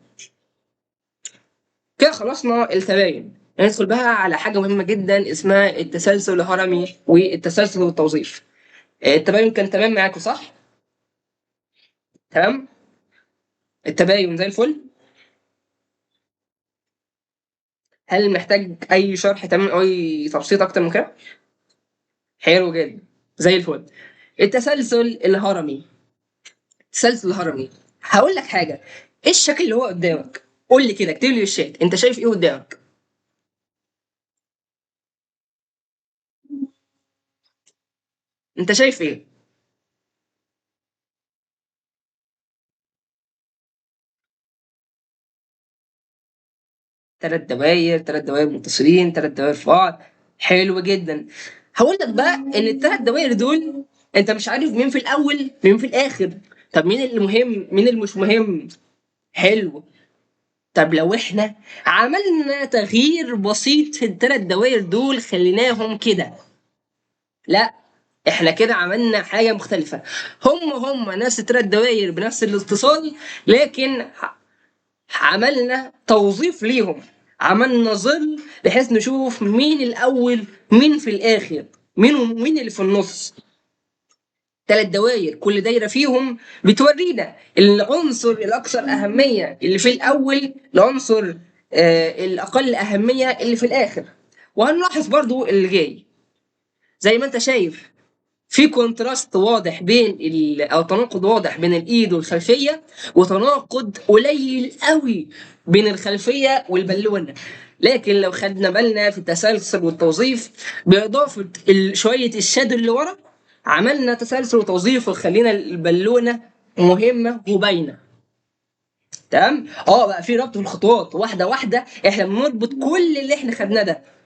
Speaker 1: كده خلصنا التباين، ندخل بقى على حاجه مهمه جدا اسمها التسلسل الهرمي والتسلسل والتوظيف. التباين كان تمام معاكم صح؟ تمام. التباين زي الفل. هل محتاج اي شرح تمام او اي تبسيط اكتر من كده؟ حلو جدا، زي الفل. التسلسل الهرمي. التسلسل الهرمي، هقول لك حاجه، ايه الشكل اللي هو قدامك؟ قول لي كده، اكتب لي في الشات انت شايف ايه قدامك. انت شايف ايه؟ 3 دواير، 3 دواير متصلين، 3 دواير في بعض. حلو جدا. هقول لك بقى ان ال3 دواير دول انت مش عارف مين في الاول مين في الاخر. طب مين اللي مهم مين اللي مش مهم؟ حلو. طب لو احنا عملنا تغيير بسيط في ال3 دواير دول خليناهم كده، لا، احنا كده عملنا حاجه مختلفه. هم نفس ال3 دواير بنفس الاتصال، لكن عملنا توظيف ليهم، عملنا ظل بحيث نشوف مين الاول مين في الاخر، مين اللي في النص. 3 دواير كل دايره فيهم بتورينا العنصر الاكثر اهميه اللي في الاول، العنصر الاقل اهميه اللي في الاخر. وهنلاحظ برضو اللي جاي زي ما انت شايف في كونتراست واضح بين او تناقض واضح بين الايد والخلفيه، وتناقض قليل قوي بين الخلفيه والبالونه. لكن لو خدنا بالنا في التسلسل والتوظيف باضافه شويه الشادو اللي ورا، عملنا تسلسل وتوظيف وخلينا البالونه مهمه وباينه. تمام. بقى في ربط في الخطوات واحده واحده، احنا بنربط كل اللي احنا خدناه ده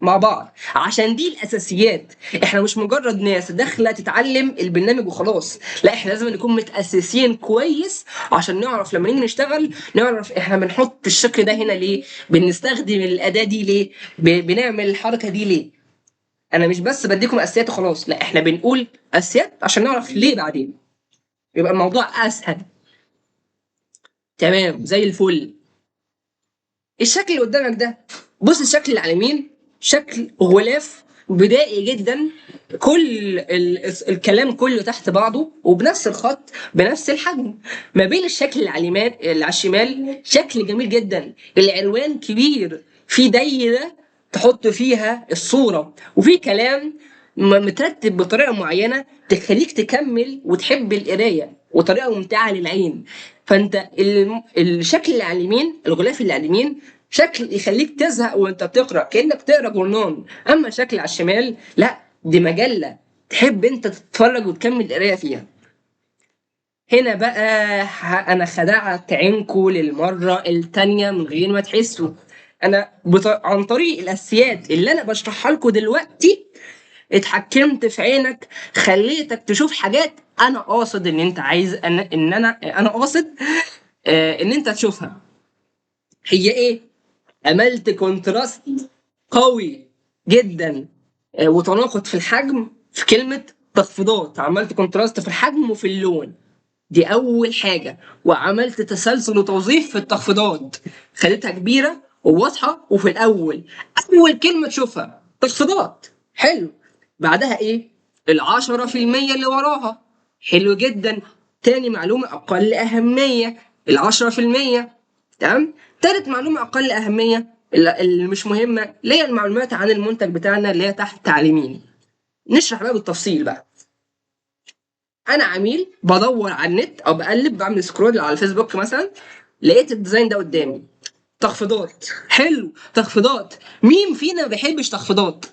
Speaker 1: مع بعض عشان دي الاساسيات. احنا مش مجرد ناس داخله تتعلم البرنامج وخلاص، لا احنا لازم نكون متاسسين كويس عشان نعرف لما نيجي نشتغل نعرف احنا بنحط الشكل ده هنا ليه، بنستخدم الاداه دي ليه، بنعمل الحركه دي ليه. انا مش بس بديكم اساسيات وخلاص، لا احنا بنقول اساسيات عشان نعرف ليه بعدين، يبقى الموضوع اسهل. تمام زي الفل. الشكل اللي قدامك ده، بص الشكل اللي على اليمين شكل غلاف بدائي جدا، كل الكلام كله تحت بعضه وبنفس الخط بنفس الحجم. ما بين الشكل اللي على اليمين اللي على الشمال شكل جميل جدا، العنوان كبير، في دايره تحط فيها الصوره، وفي كلام مترتب بطريقه معينه تخليك تكمل وتحب القرايه وطريقه ممتعه للعين. فانت الشكل اللي على اليمين، الغلاف اللي على اليمين شكل يخليك تزهق وانت بتقرا كانك بتقرا جورنال، اما شكل على الشمال لا دي مجله تحب انت تتفرج وتكمل القرايه فيها. هنا بقى انا خدعت عينكم للمره الثانيه من غير ما تحسوا. انا عن طريق الاساسيات اللي انا بشرحها لكم دلوقتي اتحكمت في عينك، خليتك تشوف حاجات انا قاصد ان انت عايز انا قاصد ان انت تشوفها. هي ايه؟ عملت كونتراست قوي جدا وتناقض في الحجم في كلمة تخفيضات، عملت كونتراست في الحجم وفي اللون، دي أول حاجة. وعملت تسلسل وتوظيف في التخفيضات، خليتها كبيرة وواضحة وفي الأول أول كلمة تشوفها تخفيضات. حلو. بعدها إيه؟ ال10% اللي وراها. حلو جدا. تاني معلومة أقل أهمية، ال10%. تمام. تالت معلومة أقل أهمية اللي مش مهمة اللي هي المعلومات عن المنتج بتاعنا اللي هي تحت تعليمين. نشرح بقى بالتفصيل بقى. انا عميل بدور على النت او بقلب بعمل سكرول على الفيسبوك مثلا، لقيت الديزاين ده قدامي، تخفيضات. حلو، تخفيضات، مين فينا ما بيحبش تخفيضات؟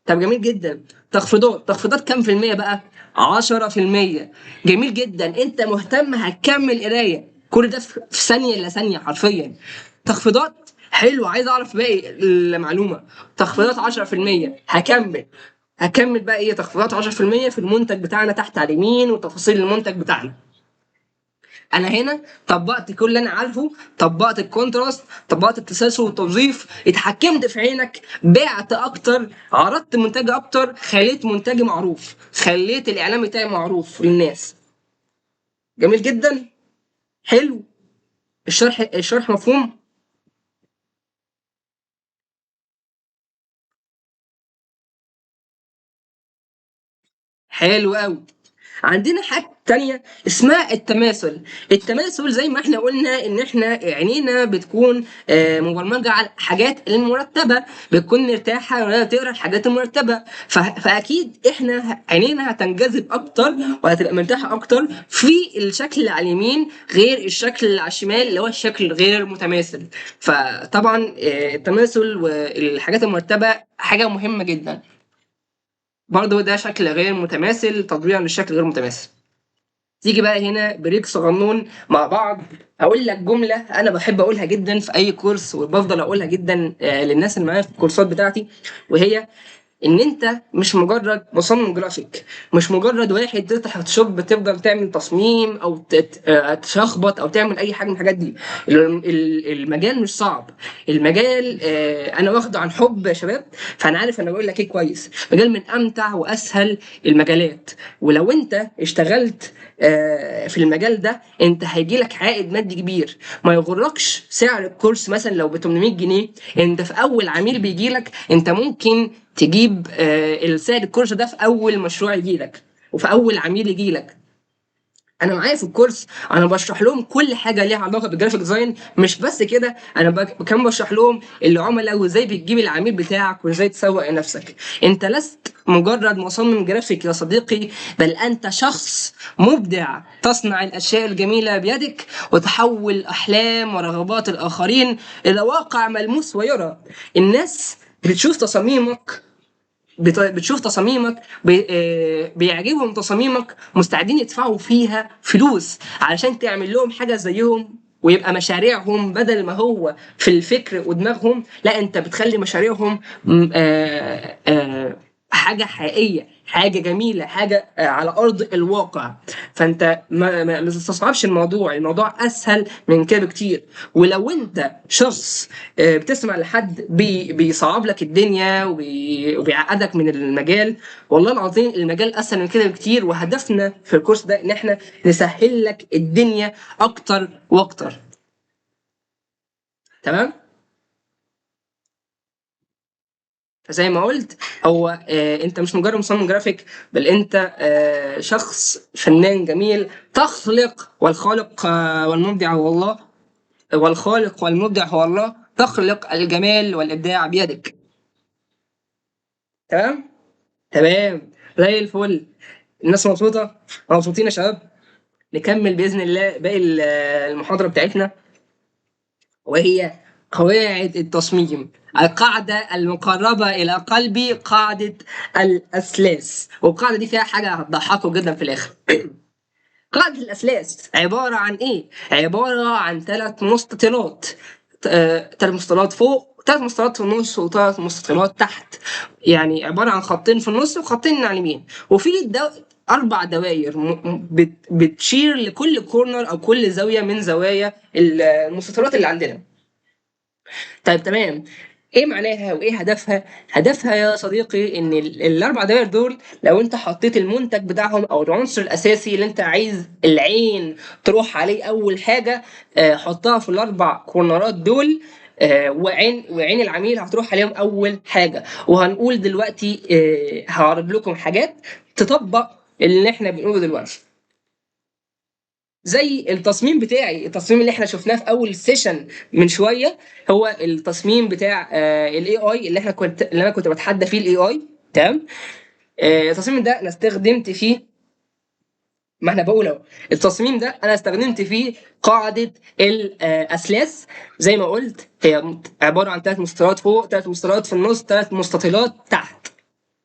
Speaker 1: طب جميل جدا. تخفيضات كام في المية بقى؟ 10%. جميل جدا، انت مهتم هتكمل قرايه كل ده في ثانيه الا ثانيه حرفيا. تخفيضات حلو، عايز اعرف باقي المعلومه. تخفيضات 10%، هكمل بقى ايه تخفيضات 10% في المنتج بتاعنا تحت على اليمين وتفاصيل المنتج بتاعنا. انا هنا طبقت كل اللي انا عارفه، طبقت الكونتراست، طبقت التسلسل والتوظيف، اتحكمت في عينك، بعت اكتر، عرضت منتج اكتر، خليت منتجي معروف، خليت الاعلان بتاعي معروف للناس. جميل جدا. حلو. الشرح مفهوم. حلو قوي. عندنا حاجة تانية اسمها التماثل. التماثل زي ما احنا قلنا ان احنا عينينا بتكون مبرمجة على الحاجات المرتبة، بتكون مرتاحة وهي تقرا الحاجات المرتبة، فاكيد احنا عينينا هتنجذب اكتر وهتبقى مرتاحة اكتر في الشكل اللي على اليمين غير الشكل اللي على الشمال اللي هو الشكل غير متماثل. فطبعا التماثل والحاجات المرتبة حاجة مهمة جدا. برضه ده شكل غير متماثل تطبيقا للشكل غير متماثل. تيجي بقى هنا بريك صغنون مع بعض، هقول لك جملة أنا بحب أقولها جدا في أي كورس وبفضل أقولها جدا للناس اللي معايا في الكورسات بتاعتي، وهي ان انت مش مجرد مصمم جرافيك، مش مجرد واحد تفتح فوتوشوب تفضل تعمل تصميم او تشخبط او تعمل اي حاجه من الحاجات دي. المجال مش صعب، المجال انا واخده عن حب يا شباب، فانا عارف انا بقول لك ايه كويس. مجال من امتع واسهل المجالات، ولو انت اشتغلت في المجال ده انت هيجي لك عائد مادي كبير. ما يغركش سعر الكورس مثلا لو ب 800 جنيه، انت في اول عميل بيجي لك انت ممكن تجيب السعر الكورس ده في اول مشروع يجي لك وفي اول عميل يجي لك. انا معايا في الكورس انا بشرح لهم كل حاجه ليها علاقه بالجرافيك ديزاين، مش بس كده انا كمان بشرح لهم العملاء وازاي بتجيب العميل بتاعك وازاي تسوق لنفسك. انت لست مجرد مصمم جرافيك يا صديقي، بل انت شخص مبدع تصنع الاشياء الجميله بيدك وتحول احلام ورغبات الاخرين الى واقع ملموس ويرى. الناس بتشوف تصاميمك بتشوف تصاميمك بيعجبهم تصاميمك، مستعدين يدفعوا فيها فلوس علشان تعمل لهم حاجة زيهم، ويبقى مشاريعهم بدل ما هو في الفكر ودماغهم، لا انت بتخلي مشاريعهم حاجة حقيقية، حاجة جميلة، حاجة على أرض الواقع. فأنت ما تستصعبش الموضوع، الموضوع أسهل من كده بكتير. ولو أنت شخص بتسمع لحد بيصعب لك الدنيا وبيعقدك من المجال، والله العظيم المجال أسهل من كده بكتير. وهدفنا في الكورس ده إن إحنا نسهل لك الدنيا أكتر وأكتر. تمام؟ فزي ما قلت، هو انت مش مجرد مصمم جرافيك، بل انت شخص فنان جميل تخلق، والخالق والمبدع هو الله، والخالق والمبدع هو الله، تخلق الجمال والابداع بيدك. تمام. تمام. زي الفل. الناس مبسوطه، مبسوطين يا شباب. نكمل باذن الله باقي المحاضره بتاعتنا، وهي قواعد التصميم. القاعدة المقربة إلى قلبي قاعدة الأثلاث، والقاعدة دي فيها حاجة هتضحكوا جدا في الآخر. قاعدة الأثلاث عبارة عن إيه؟ عبارة عن 3 مستطيلات، 3 مستطيلات فوق، 3 مستطيلات في النص، و3 مستطيلات تحت. يعني عبارة عن خطين في النص وخطين على اليمين، وفي 4 دوائر بتشير لكل كورنر أو كل زاوية من زوايا المستطيلات اللي عندنا. طيب تمام. ايه معناها وايه هدفها؟ هدفها يا صديقي ان ال4 دوائر دول، لو انت حطيت المنتج بتاعهم او العنصر الاساسي اللي انت عايز العين تروح عليه اول حاجه، حطها في ال4 كورنرات دول. وعين العميل هتروح عليهم اول حاجه. وهنقول دلوقتي هعرض لكم حاجات تطبق اللي احنا بنقوله دلوقتي. زي التصميم بتاعي، التصميم اللي احنا شفناه في اول سيشن من شويه، هو التصميم بتاع الاي اي اللي انا كنت بتحدى فيه الاي اي. تمام. التصميم ده انا استخدمت فيه، ما احنا بقول اهو، التصميم ده انا استخدمت فيه قاعده الاثلاث. زي ما قلت، هي عباره عن 3 مستطيلات فوق، 3 مستطيلات في النص، 3 مستطيلات تحت.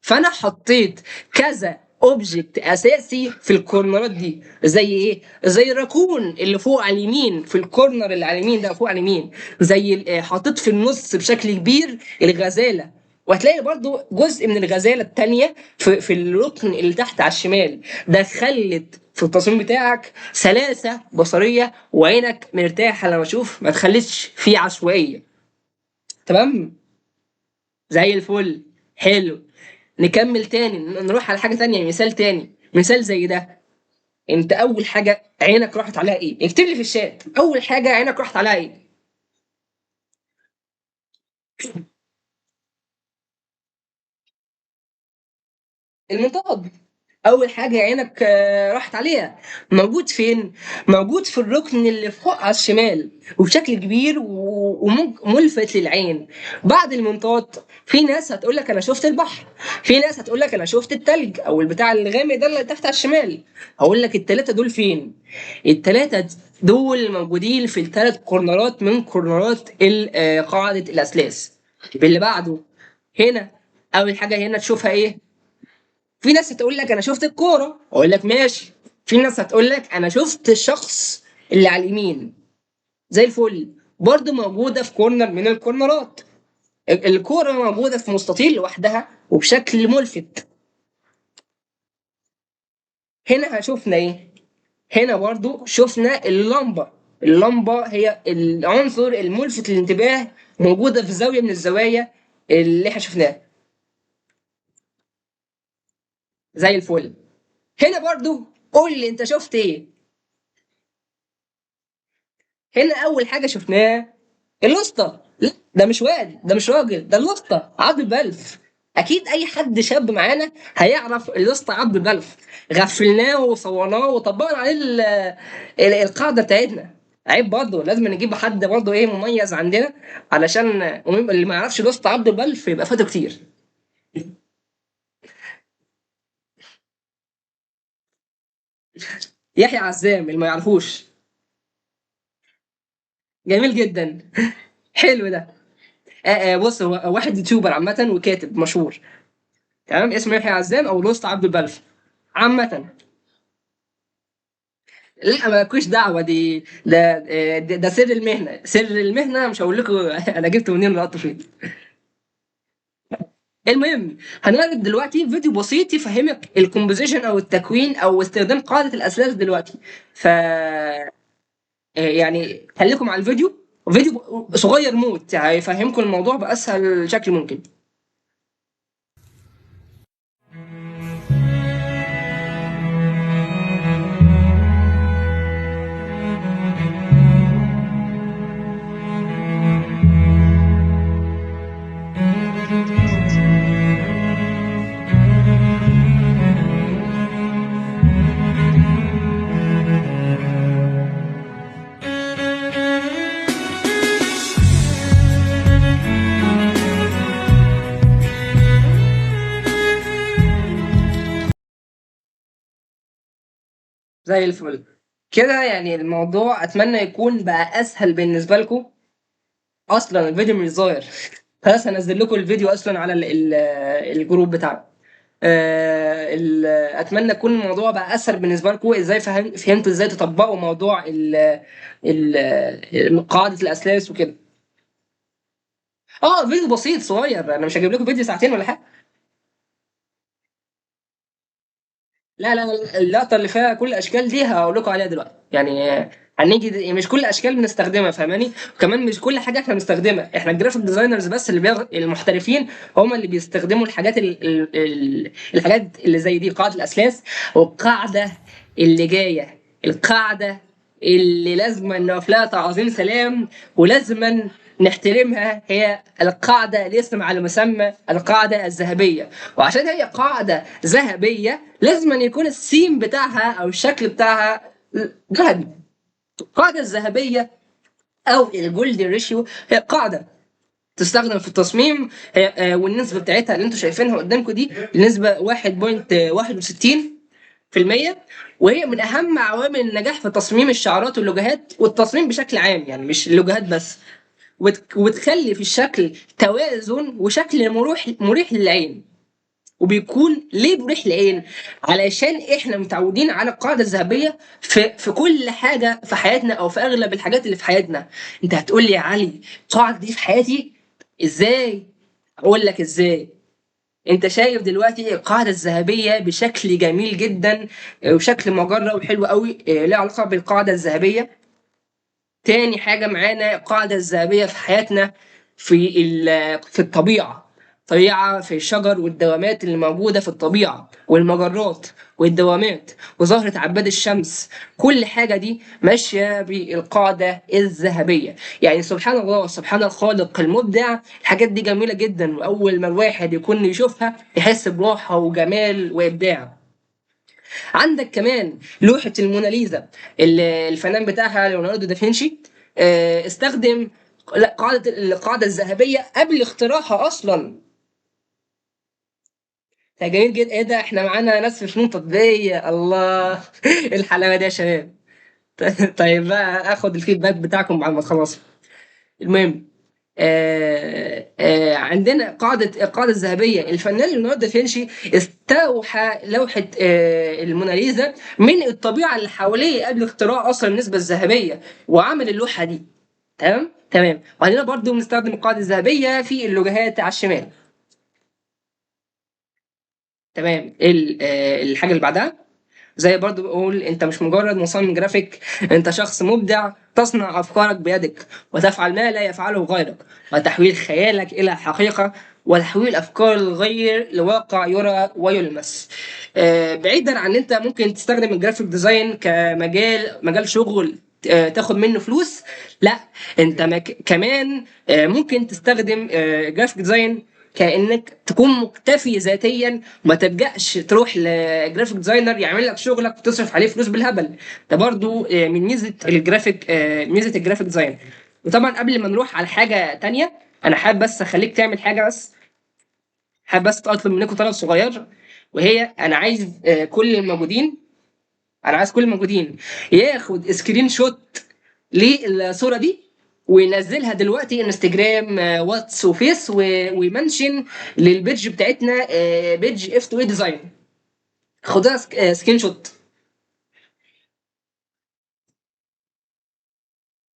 Speaker 1: فانا حطيت كذا اوبجكت اساسي في الكورنرات دي. زي ايه؟ زي الراكون اللي فوق على اليمين، في الكورنر اللي على اليمين ده فوق على اليمين. زي حطيت في النص بشكل كبير الغزاله، وهتلاقي برضو جزء من الغزاله الثانيه في الركن اللي تحت على الشمال. ده خلت في التصميم بتاعك سلاسه بصريه، وعينك مرتاحه لما تشوف، ما تخليش فيه عشوائيه. تمام. زي الفل. حلو. نكمل تاني، نروح على حاجة تانية، مثال تاني، مثال زي ده. انت اول حاجة عينك راحت عليها ايه؟ اكتب لي في الشات اول حاجة عينك راحت عليها ايه؟ المنطاد. اول حاجة عينك راحت عليها. موجود فين؟ موجود في الركن اللي فوق على الشمال، وبشكل كبير وملفت للعين. بعد المنطاد في ناس هتقول لك انا شفت البحر، في ناس هتقول لك انا شفت التلج او البتاع الغامق ده اللي تحت على الشمال. هقول لك التلاتة دول فين؟ التلاتة دول موجودين في ال3 كورنرات من كورنرات قاعدة الأثلاث. باللي بعده، هنا أول حاجة هنا تشوفها إيه؟ في ناس هتقول لك أنا شفت الكورة، أقول لك ماشي. في ناس هتقول لك أنا شفت الشخص اللي على اليمين. زي الفل. برضه موجودة في كورنر من الكورنرات. الكورة موجودة في مستطيل لوحدها وبشكل ملفت. هنا شفنا إيه؟ هنا برضو شفنا اللمبة. اللمبة هي العنصر الملفت للانتباه، موجودة في زاوية من الزوايا اللي احنا شفناها. زي الفل. هنا برضو قول لي انت شفت ايه. هنا اول حاجة شفناها الوسطى. لا ده مش واد، ده مش راجل، ده الوسطى عبد البلف. اكيد اي حد شاب معانا هيعرف الوسطى عبد البلف. غفلناه وصورناه وطبقنا عليه القاعده بتاعتنا. عيب برضه، لازم نجيب حد برضه ايه مميز عندنا، علشان اللي ما يعرفش الوسطى عبد البلف يبقى فاته كتير. يحيى عزام اللي ما يعرفوش. جميل جدا. حلو ده. بص، هو واحد يوتيوبر عامه وكاتب مشهور. تمام، اسمه يحيى عزام او لوست عبد البلف. عامة لا مالكوش دعوة، ده سر المهنة، سر المهنة مش هقول لكم انا جبته منين ولقطته فين. المهم هنعرض دلوقتي فيديو بسيط يفهمك الكومبوزيشن او التكوين او استخدام قاعدة الاسلاك دلوقتي. ف يعني خليكم على الفيديو، فيديو صغير موت يعني يفهمكم الموضوع باسهل شكل ممكن. زي الفل كده، يعني الموضوع اتمنى يكون بقى اسهل بالنسبه لكم. اصلا الفيديو مش ظاهر، خلاص هنزل لكم الفيديو اصلا على الجروب بتاعنا. اتمنى يكون الموضوع بقى اسهل بالنسبه لكم، ازاي فهمتوا ازاي تطبقوا موضوع قاعده الاساس وكده. اه فيديو بسيط صغير، انا مش هجيب لكم فيديو ساعتين ولا حاجه. لا اللقطه اللي فيها كل الاشكال دي هقول لكم عليها دلوقتي يعني. هنيجي مش كل الاشكال بنستخدمها فاهماني، وكمان مش كل حاجه احنا بنستخدمها، احنا الجرافيك ديزاينرز بس المحترفين هم اللي بيستخدموا الحاجات اللي زي دي قاعده الاساس. والقاعده اللي جايه، القاعده اللي لازم نقف لها تعظيم سلام ولازم نحترمها، هي القاعده الاسم على مسمى القاعده الذهبيه. وعشان هي قاعده ذهبيه لازم أن يكون السيم بتاعها او الشكل بتاعها ذهبي. القاعده الذهبيه او الجولد ريشيو هي قاعده تستخدم في التصميم. هي والنسبه بتاعتها اللي انتم شايفينها قدامكم دي النسبه 1.61%. وهي من اهم عوامل النجاح في تصميم الشعارات واللوجوهات والتصميم بشكل عام، يعني مش اللوجوهات بس. وتخلي في الشكل توازن وشكل مريح للعين. وبيكون ليه مريح للعين؟ علشان احنا متعودين على القاعده الذهبيه في كل حاجه في حياتنا او في اغلب الحاجات اللي في حياتنا. انت هتقول لي يا علي القاعده دي في حياتي ازاي؟ اقول لك ازاي. انت شايف دلوقتي القاعده الذهبيه بشكل جميل جدا، وشكل مجره وحلو قوي، له علاقه بالقاعده الذهبيه. تاني حاجة معانا القاعدة الذهبية في حياتنا في الطبيعة. طبيعة في الشجر والدوامات اللي موجودة في الطبيعة والمجرات والدوامات وزهرة عباد الشمس. كل حاجة دي ماشية بالقاعدة الذهبية. يعني سبحان الله، سبحان الخالق المبدع، الحاجات دي جميلة جدا، وأول ما الواحد يكون يشوفها يحس براحة وجمال وإبداع. عندك كمان لوحة الموناليزا اللي الفنان بتاعها ليوناردو دافنشي استخدم القاعدة الذهبية قبل اختراعها أصلا. ده جميل جدا، ايه ده، احنا معانا ناس في فنون تطبيقية، الله إيه الحلاوة دي يا شباب. طيب بقى اخد الفيدباك بتاعكم بعد ما تخلصوا. المهم عندنا القاعدة الذهبية، الفنان ليوناردو دافنشي استوحى لوحة الموناليزا من الطبيعة اللي حواليه قبل اختراع أصلا النسبة الذهبية، وعمل اللوحة دي. تمام. وعندنا برضو بنستخدم القاعدة الذهبية في اللوجوهات على الشمال. تمام. الحاجة اللي بعدها زي برضو بقول انت مش مجرد مصمم جرافيك، انت شخص مبدع تصنع افكارك بيدك وتفعل ما لا يفعله غيرك، وتحويل خيالك الى حقيقة، وتحويل افكار الغير لواقع يرى ويلمس. بعيدا عن انت ممكن تستخدم الجرافيك ديزاين مجال شغل تاخد منه فلوس، لا انت كمان ممكن تستخدم جرافيك ديزاين كانك تكون مكتفي ذاتيا، وما تلجاش تروح لجرافيك ديزاينر يعمل لك شغلك وتصرف عليه فلوس بالهبل. ده برضو من ميزه الجرافيك، ميزه الجرافيك ديزاين. وطبعا قبل ما نروح على حاجه تانية، انا حابب بس اخليك تعمل حاجه بس. حابب بس اطلب منكم طلب صغير، وهي انا عايز كل الموجودين، انا عايز كل الموجودين ياخد سكرين شوت للصوره دي، ونزلها دلوقتي انستجرام واتس وفيس ومنشن للبيدج بتاعتنا بيدج اف 2 اي ديزاين. خدها سكرين شوت.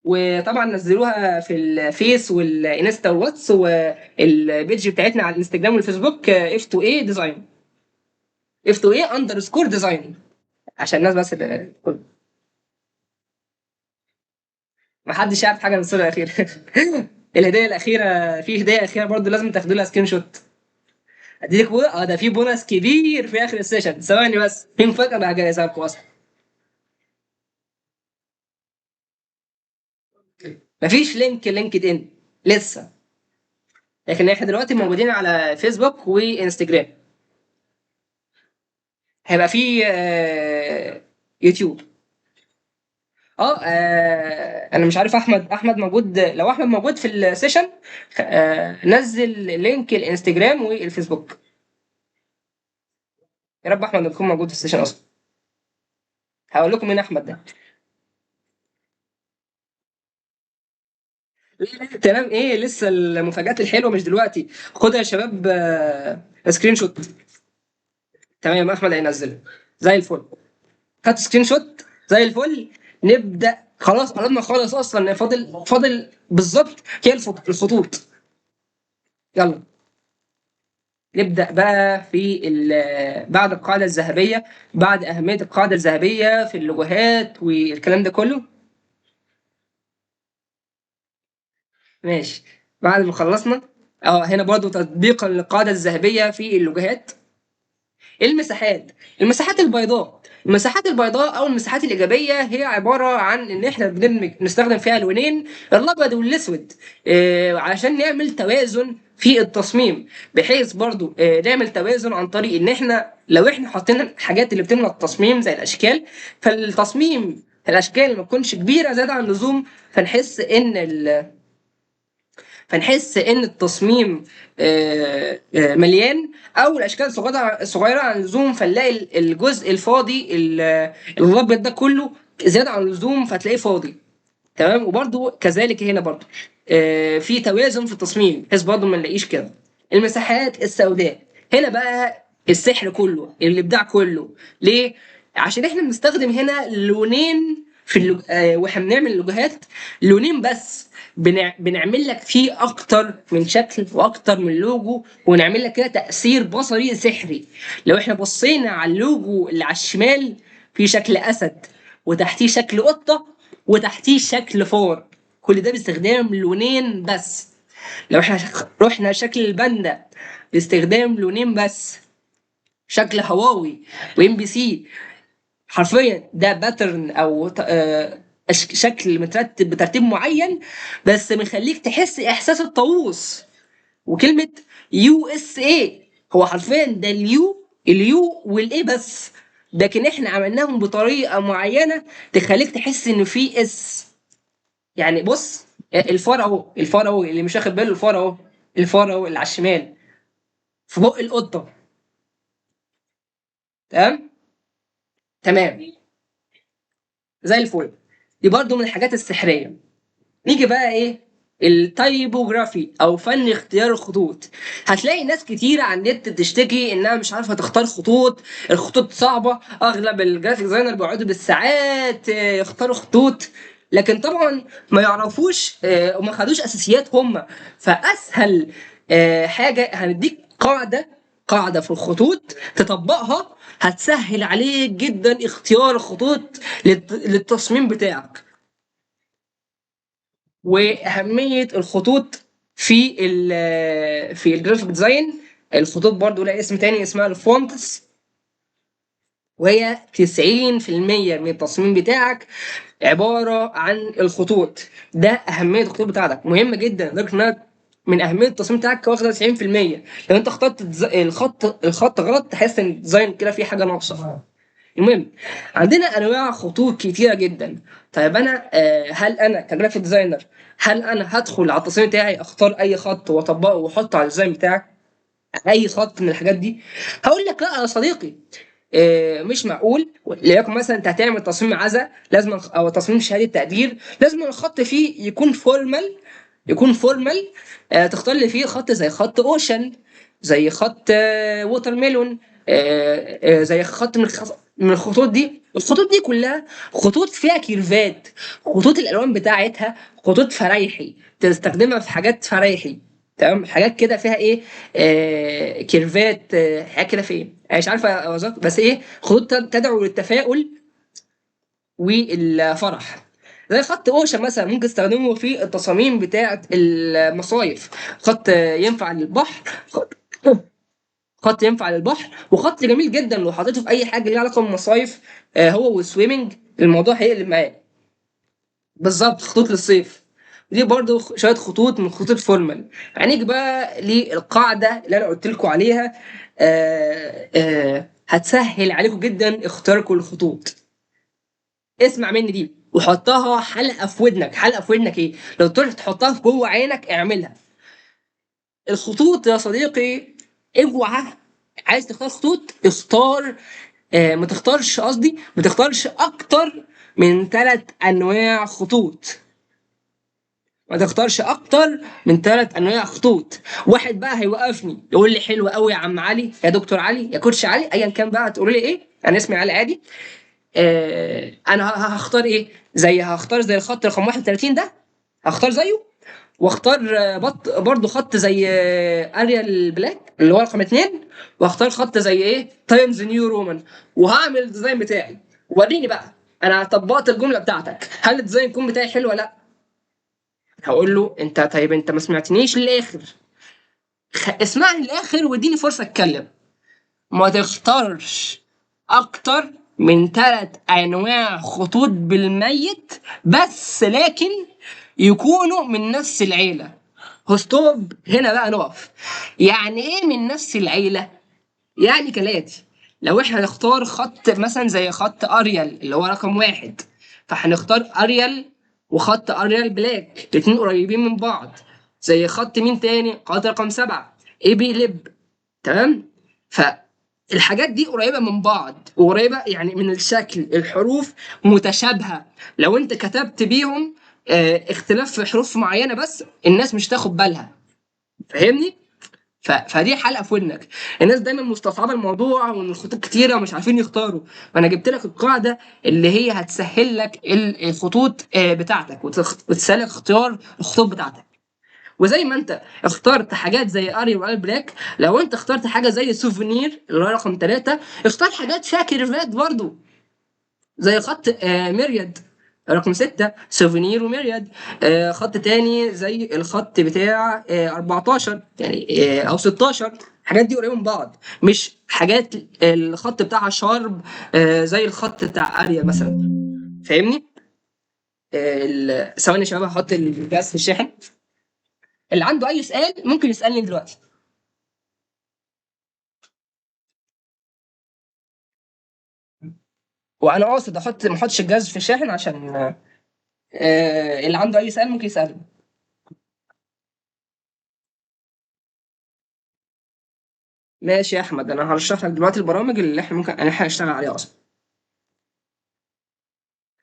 Speaker 1: وطبعا نزلوها في الفيس والانستا والواتس والبيدج بتاعتنا على الانستجرام والفيسبوك اف 2 اي ديزاين، اف 2 اي اندرسكور ديزاين، عشان الناس بس ما حدش يعرف حاجه من الصوره الاخيره. الهديه الاخيره، في هديه اخيره برضو لازم تاخدوا لها سكرين شوت. اديك ده في بونص كبير في اخر السيشن، ثواني بس، في مفاجاه بقى جايزها لكم اصلا. مفيش لينكد ان لسه، لكن احنا دلوقتي موجودين على فيسبوك وانستجرام. هيبقى في يوتيوب. انا مش عارف احمد موجود، لو احمد موجود في السيشن نزل لينك الانستجرام والفيسبوك. يا رب احمد يكون موجود في السيشن اصلا. هقول لكم مين احمد ده. لا لا تمام، ايه لسه المفاجآت الحلوه مش دلوقتي. خدها يا شباب سكرين شوت. تمام احمد هينزله زي الفل. خدت سكرين شوت زي الفل. نبدا خلاص، قربنا خالص اصلا، فاضل بالظبط هي الخطوط. يلا نبدا بقى في بعد القاعده الذهبيه، بعد اهميه القاعده الذهبيه في اللغات والكلام ده كله. ماشي. بعد ما خلصنا، هنا برضو تطبيقا للقاعده الذهبيه في اللغات. المساحات، المساحات البيضاء. المساحات البيضاء او المساحات الايجابيه هي عباره عن ان احنا نستخدم فيها لونين، الابيض والاسود، عشان نعمل توازن في التصميم، بحيث برضو نعمل توازن عن طريق ان احنا لو احنا حطينا الحاجات اللي بتملى التصميم زي الاشكال، فالتصميم الاشكال ما تكونش كبيره زياده عن اللزوم، فنحس ان التصميم مليان، او الاشكال صغيره عن اللزوم، فنلاقي الجزء الفاضي الابيض ده كله زياده عن اللزوم فتلاقيه فاضي. تمام. وبرده كذلك هنا برده في توازن في التصميم، بحيث برده ما نلاقيش كده. المساحات السوداء، هنا بقى السحر كله، الابداع كله. ليه؟ عشان احنا بنستخدم هنا لونين في واحنا بنعمل اللوجوهات، لونين بس. بنعمل لك فيه اكتر من شكل واكتر من لوجو، ونعمل لك كده تاثير بصري سحري. لو احنا بصينا على اللوجو اللي على الشمال، في شكل اسد، وتحتيه شكل قطه، وتحتيه شكل فار، كل ده باستخدام لونين بس. لو احنا رحنا شكل الباندا باستخدام لونين بس، شكل هواوي وام بي سي، حرفيا ده باترن او شكل مترتب بترتيب معين، بس مخليك تحس احساس الطاووس. وكلمه يو اس اي، هو حرفيا ده اليو والاي بس، لكن احنا عملناهم بطريقه معينه تخليك تحس انه في اس. يعني بص، الفار اهو، الفار اهو اللي مش واخد باله، الفار اهو، الفار اهو اللي على الشمال في بق القطه. تمام. تمام زي الفل. دي برضو من الحاجات السحريه. نيجي بقى ايه؟ التايبوجرافي او فن اختيار الخطوط. هتلاقي ناس كتيرة على النت بتشتكي انها مش عارفه تختار خطوط، الخطوط صعبه، اغلب الجرافيك ديزاينر بيقعدوا بالساعات يختاروا خطوط، لكن طبعا ما يعرفوش وما خدوش اساسيات هم. فاسهل حاجه هنديك قاعده في الخطوط تطبقها، هتسهل عليك جدا اختيار الخطوط للتصميم بتاعك. واهميه الخطوط في الجرافيك ديزاين. الخطوط برضو لها اسم تاني اسمها الفونتس، وهي 90% من التصميم بتاعك عباره عن الخطوط. ده اهميه الخطوط بتاعتك مهمه جدا، لدرجه انها من اهميه التصميم بتاعك واخده 90%. لو انت اخترت الخط غلط، تحس ان الديزاين كده فيه حاجه ناقصه. المهم، عندنا انواع خطوط كتيره جدا. طيب انا هل انا كجرافيك ديزاينر، هل انا هدخل على التصميم بتاعي اختار اي خط واطبقه واحطه على الديزاين بتاعي، اي خط من الحاجات دي؟ هقول لك لا يا صديقي. مش معقول. ليكن مثلا انت هتعمل تصميم عزا لازم، او تصميم شهاده تقدير، لازم الخط فيه يكون فورمال، يكون فورمال. تختار لي فيه خط زي خط اوشن، زي خط ووتر ميلون، زي خط من الخطوط دي. الخطوط دي كلها خطوط فيها كيرفات، خطوط الالوان بتاعتها خطوط فرايحي، تستخدمها في حاجات فرايحي. تمام، حاجات كده فيها ايه، كيرفات، حاجات كده في ايه، أنا مش عارفه اوظف، بس ايه، خطوط تدعو للتفاؤل والفرح. زي خط اوشن مثلا ممكن تستخدمه في التصاميم بتاعه المصايف. خط ينفع للبحر، خط ينفع للبحر، وخط جميل جدا لو حطيته في اي حاجه ليها علاقه بالمصايف، هو والسويمنج، الموضوع هيقلب معاه. بالظبط، خطوط للصيف. دي برضو شويه خطوط من خطوط الفورمال. هنيجي بقى للقاعده اللي انا قلت لكم عليها، هتسهل عليكم جدا اختياركم للخطوط. اسمع مني دي وحطها حلقه في ودنك. حلقه في ودنك ايه؟ لو تروح تحطها في جوه عينك اعملها. الخطوط يا صديقي، اوعى عايز تختار خطوط، اختار، ما تختارش، قصدي ما تختارش اكتر من 3 انواع خطوط. ما تختارش اكتر من 3 انواع خطوط. واحد بقى هيوقفني يقول لي حلو قوي يا عم علي، يا دكتور علي، يا كوتش علي، ايا كان بقى تقول لي ايه، انا اسمي علي عادي. انا هختار ايه؟ هختار زي الخط رقم 31 ده، هختار زيه. واختار برضه خط زي اريال بلاك اللي هو رقم 2. واختار خط زي ايه، تايمز نيو رومان. وهعمل الديزاين بتاعي. وريني بقى انا طبقت الجمله بتاعتك، هل الديزاين يكون بتاعي حلو ولا لا؟ هقول له انت، طيب انت ما سمعتنيش للاخر. اسمعني للاخر واديني فرصه اتكلم. ما تختارش اكتر من 3 انواع خطوط بالميت، بس لكن يكونوا من نفس العيله. ستوب هنا بقى نقف. يعني ايه من نفس العيله؟ يعني كالاتي: لو احنا هنختار خط مثلا زي خط اريال اللي هو رقم 1، فهنختار اريال وخط اريال بلاك، الاتنين قريبين من بعض. زي خط مين تاني؟ خط رقم 7، اي بي ليب. تمام. فالحاجات دي قريبه من بعض، وقريبه يعني من الشكل، الحروف متشابهه. لو انت كتبت بيهم اختلاف في حروف معينه بس الناس مش تاخد بالها. فاهمني؟ فدي حلقه في ودنك. الناس دايما مستصعبه الموضوع وان الخطوط كتيره ومش عارفين يختاروا. وانا جبت لك القاعده اللي هي هتسهل لك الخطوط بتاعتك، وتسهل لك اختيار الخطوط بتاعتك. وزي ما انت اخترت حاجات زي اري وال بلاك، لو انت اخترت حاجه زي سوفينير اللي هو رقم 3، اختار حاجات فيها كيرفات برضو، زي خط ميرياد رقم 6، سوفينير وميرياد. خط تاني زي الخط بتاع 14 يعني، او 16. الحاجات دي قريبه من بعض، مش حاجات الخط بتاعها شارب زي الخط بتاع اريا مثلا. فاهمني؟ ثواني يا شباب، هحط الجهاز في الشاحن. اللي عنده اي سؤال ممكن يسالني دلوقتي. وانا قاصد ما احطش الجهاز في الشاحن عشان اللي عنده اي سؤال ممكن يسالني. ماشي يا احمد، انا هرشح لك دلوقتي البرامج اللي احنا هنشتغل عليها اصلا.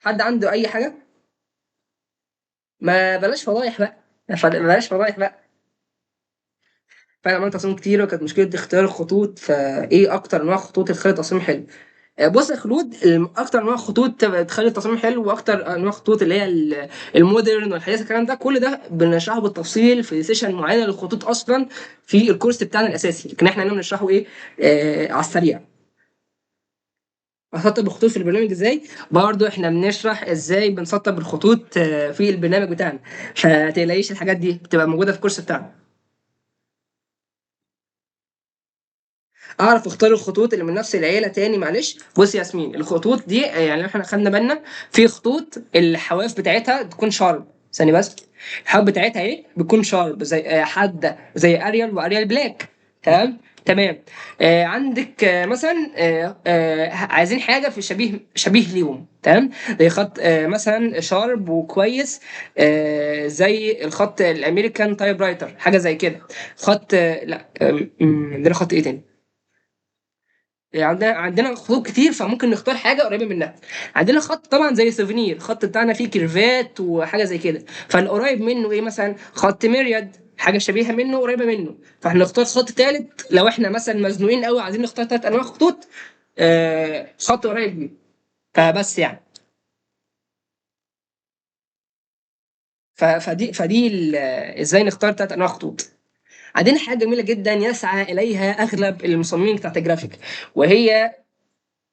Speaker 1: حد عنده اي حاجه؟ ما بلاش فضايح بقى، بلاش فضايح بقى. فعلا عملت تصميم كتير وكانت مشكله اختيار الخطوط، فايه اكتر انواع خطوط تخلي التصميم حلو؟ بص يا خلود، اكتر انواع خطوط تخلي التصميم حلو، واكتر انواع خطوط اللي هي المودرن والحديث، الكلام ده كل ده بنشرحه بالتفصيل في سيشن معينه للخطوط اصلا في الكورس بتاعنا الاساسي، لكن احنا هنا بنشرحه ايه، على السريع. بسطب الخطوط في البرنامج ازاي؟ برضو احنا بنشرح ازاي بنسطب الخطوط في البرنامج بتاعنا، فتقلقيش، الحاجات دي بتبقى موجوده في الكورس بتاعنا. اعرف اختار الخطوط اللي من نفس العيله تاني؟ معلش، بص يا ياسمين، الخطوط دي يعني احنا خدنا بالنا في خطوط الحواف بتاعتها تكون شارب. ثاني بس، الحواف بتاعتها ايه، بتكون شارب زي حاده زي اريال واريال بلاك. تمام. تمام. عندك مثلا عايزين حاجه في شبيه ليهم. تمام. زي خط مثلا شارب وكويس، زي الخط الامريكان تايب رايتر، حاجه زي كده. خط لا، عندنا خط ايه تاني؟ عندنا خطوط كتير، فممكن نختار حاجه قريبه منها. عندنا خط طبعا زي سوفينير، الخط بتاعنا فيه كيرفات وحاجه زي كده، فالقريب منه ايه؟ مثلا خط ميرياد، حاجه شبيهه منه قريبه منه. فهنختار خط ثالث لو احنا مثلا مزنوقين قوي عايزين نختار ثلاث انواع خطوط، خط قريب منه. فبس يعني، فدي ازاي نختار ثلاث انواع خطوط. عندنا حاجه جميله جدا يسعى اليها اغلب المصممين بتاعت الجرافيك، وهي،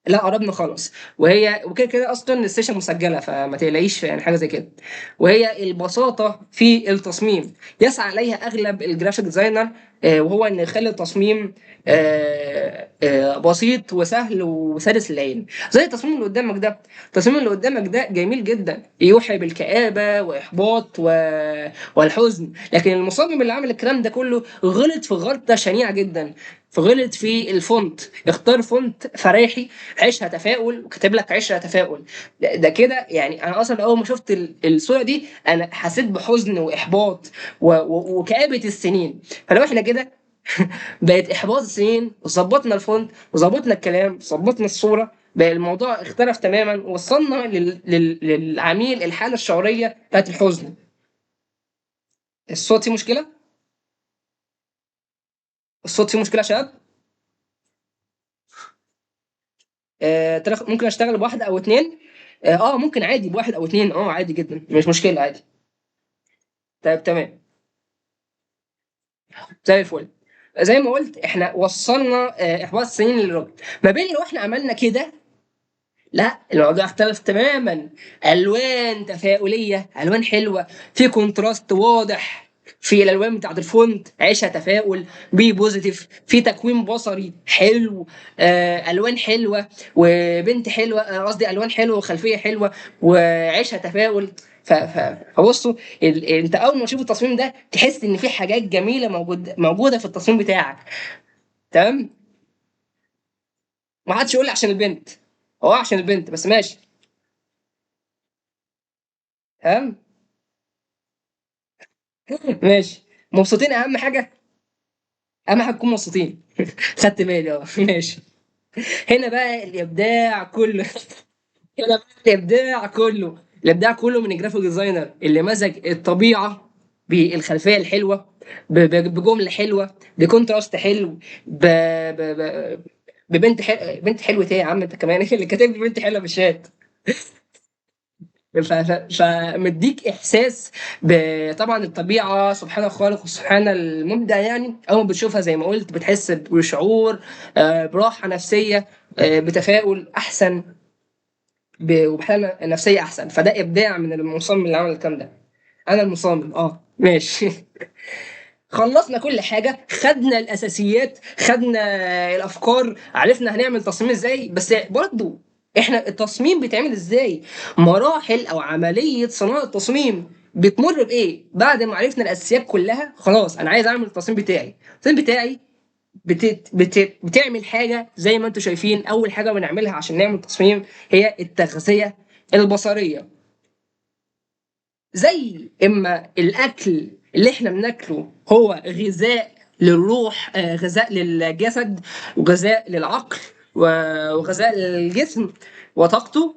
Speaker 1: لا قربنا خالص، وهي وكده كده اصلا السيشن مسجله فما تقلقيش يعني حاجه زي كده. وهي البساطه في التصميم، يسعى اليها اغلب الجرافيك ديزاينر، وهو ان يخلي التصميم بسيط وسهل وسلس للعين. زي التصميم اللي قدامك ده، التصميم اللي قدامك ده جميل جدا، يوحي بالكآبة وإحباط والحزن، لكن المصمم اللي عمل الكلام ده كله غلط في غلطة شنيعة جدا. فغلط في الفونت، اختار فونت فريحي، عيشها تفاؤل، وكاتب لك عيشها تفاؤل. ده كده يعني، انا اصلا اول ما شفت الصوره دي انا حسيت بحزن واحباط وكآبة السنين. فلو احنا كده بقت احباط السنين، وظبطنا الفونت وظبطنا الكلام وظبطنا الصوره، بقى الموضوع اختلف تماما، ووصلنا للعميل الحاله الشعوريه بتاعت الحزن. الصوت فيه مشكله؟ الصوت فيه مشكله يا شباب؟ ممكن اشتغل بواحده او اتنين. ممكن عادي بواحد او اتنين، عادي جدا، مش مشكله، عادي. طيب تمام، زي الفل. زي ما قلت احنا وصلنا احباط السنين للراجل. ما بين لو احنا عملنا كده، لا الموضوع اختلف تماما. الوان تفاؤليه، الوان حلوه، في كونتراست واضح في الالوان بتاعت الفونت، عيشها تفاؤل، بي بوزيتيف، في تكوين بصري حلو، الوان حلوه وبنت حلوه، قصدي الوان حلوه وخلفيه حلوه وعيشها تفاؤل. فبصوا، انت اول ما تشوف التصميم ده تحس ان في حاجات جميله موجوده في التصميم بتاعك. تمام. ما حدش يقول لي عشان البنت، هو عشان البنت بس، ماشي. تمام. ماشي. مبسوطين اهم حاجه، اهم حاجه نكون مبسوطين. خدت بالي، ماشي. هنا بقى الابداع كله. هنا بقى الابداع كله من الجرافيك ديزاينر اللي مزج الطبيعه بالخلفيه الحلوه، بجمله حلوه، بكونتراست حلو، ببنت بنت حلوه ايه يا عم انت كمان؟ اللي كاتب لي بنت حلوه في الشات. فمديك احساس طبعا الطبيعه سبحان الخالق وسبحان المبدع. يعني اول ما بتشوفها زي ما قلت بتحس بشعور، براحه نفسيه، بتفاؤل احسن، وبحاله نفسيه احسن. فده ابداع من المصمم اللي عمل الكلام ده. انا المصمم، ماشي. خلصنا كل حاجة، خدنا الأساسيات، خدنا الأفكار، عرفنا هنعمل تصميم إزاي. بس برضو إحنا التصميم بيتعمل إزاي؟ مراحل أو عملية صناعة التصميم بتمر بإيه؟ بعد ما عرفنا الأساسيات كلها، خلاص أنا عايز أعمل التصميم بتاعي. التصميم بتاعي بتعمل حاجة زي ما أنتم شايفين. أول حاجة بنعملها عشان نعمل تصميم هي التغذية البصرية. زي اما الاكل اللي احنا بناكله هو غذاء للروح، غذاء للجسد، وغذاء للعقل، وغذاء للجسم وطاقته.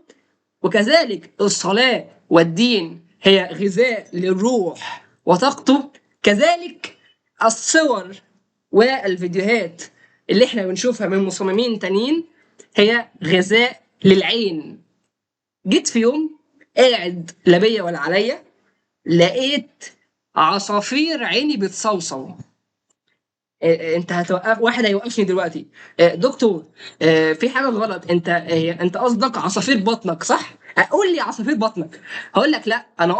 Speaker 1: وكذلك الصلاة والدين هي غذاء للروح وطاقته. كذلك الصور والفيديوهات اللي احنا بنشوفها من مصممين تانيين هي غذاء للعين. جيت في يوم قاعد لا بيا ولا عليا، لقيت عصافير عيني بتصوصو. انت هتوقف، واحد هيوقفني دلوقتي، دكتور، في حاجه غلط، انت قصدك عصافير بطنك صح؟ قول لي عصافير بطنك. هقول لك لا، انا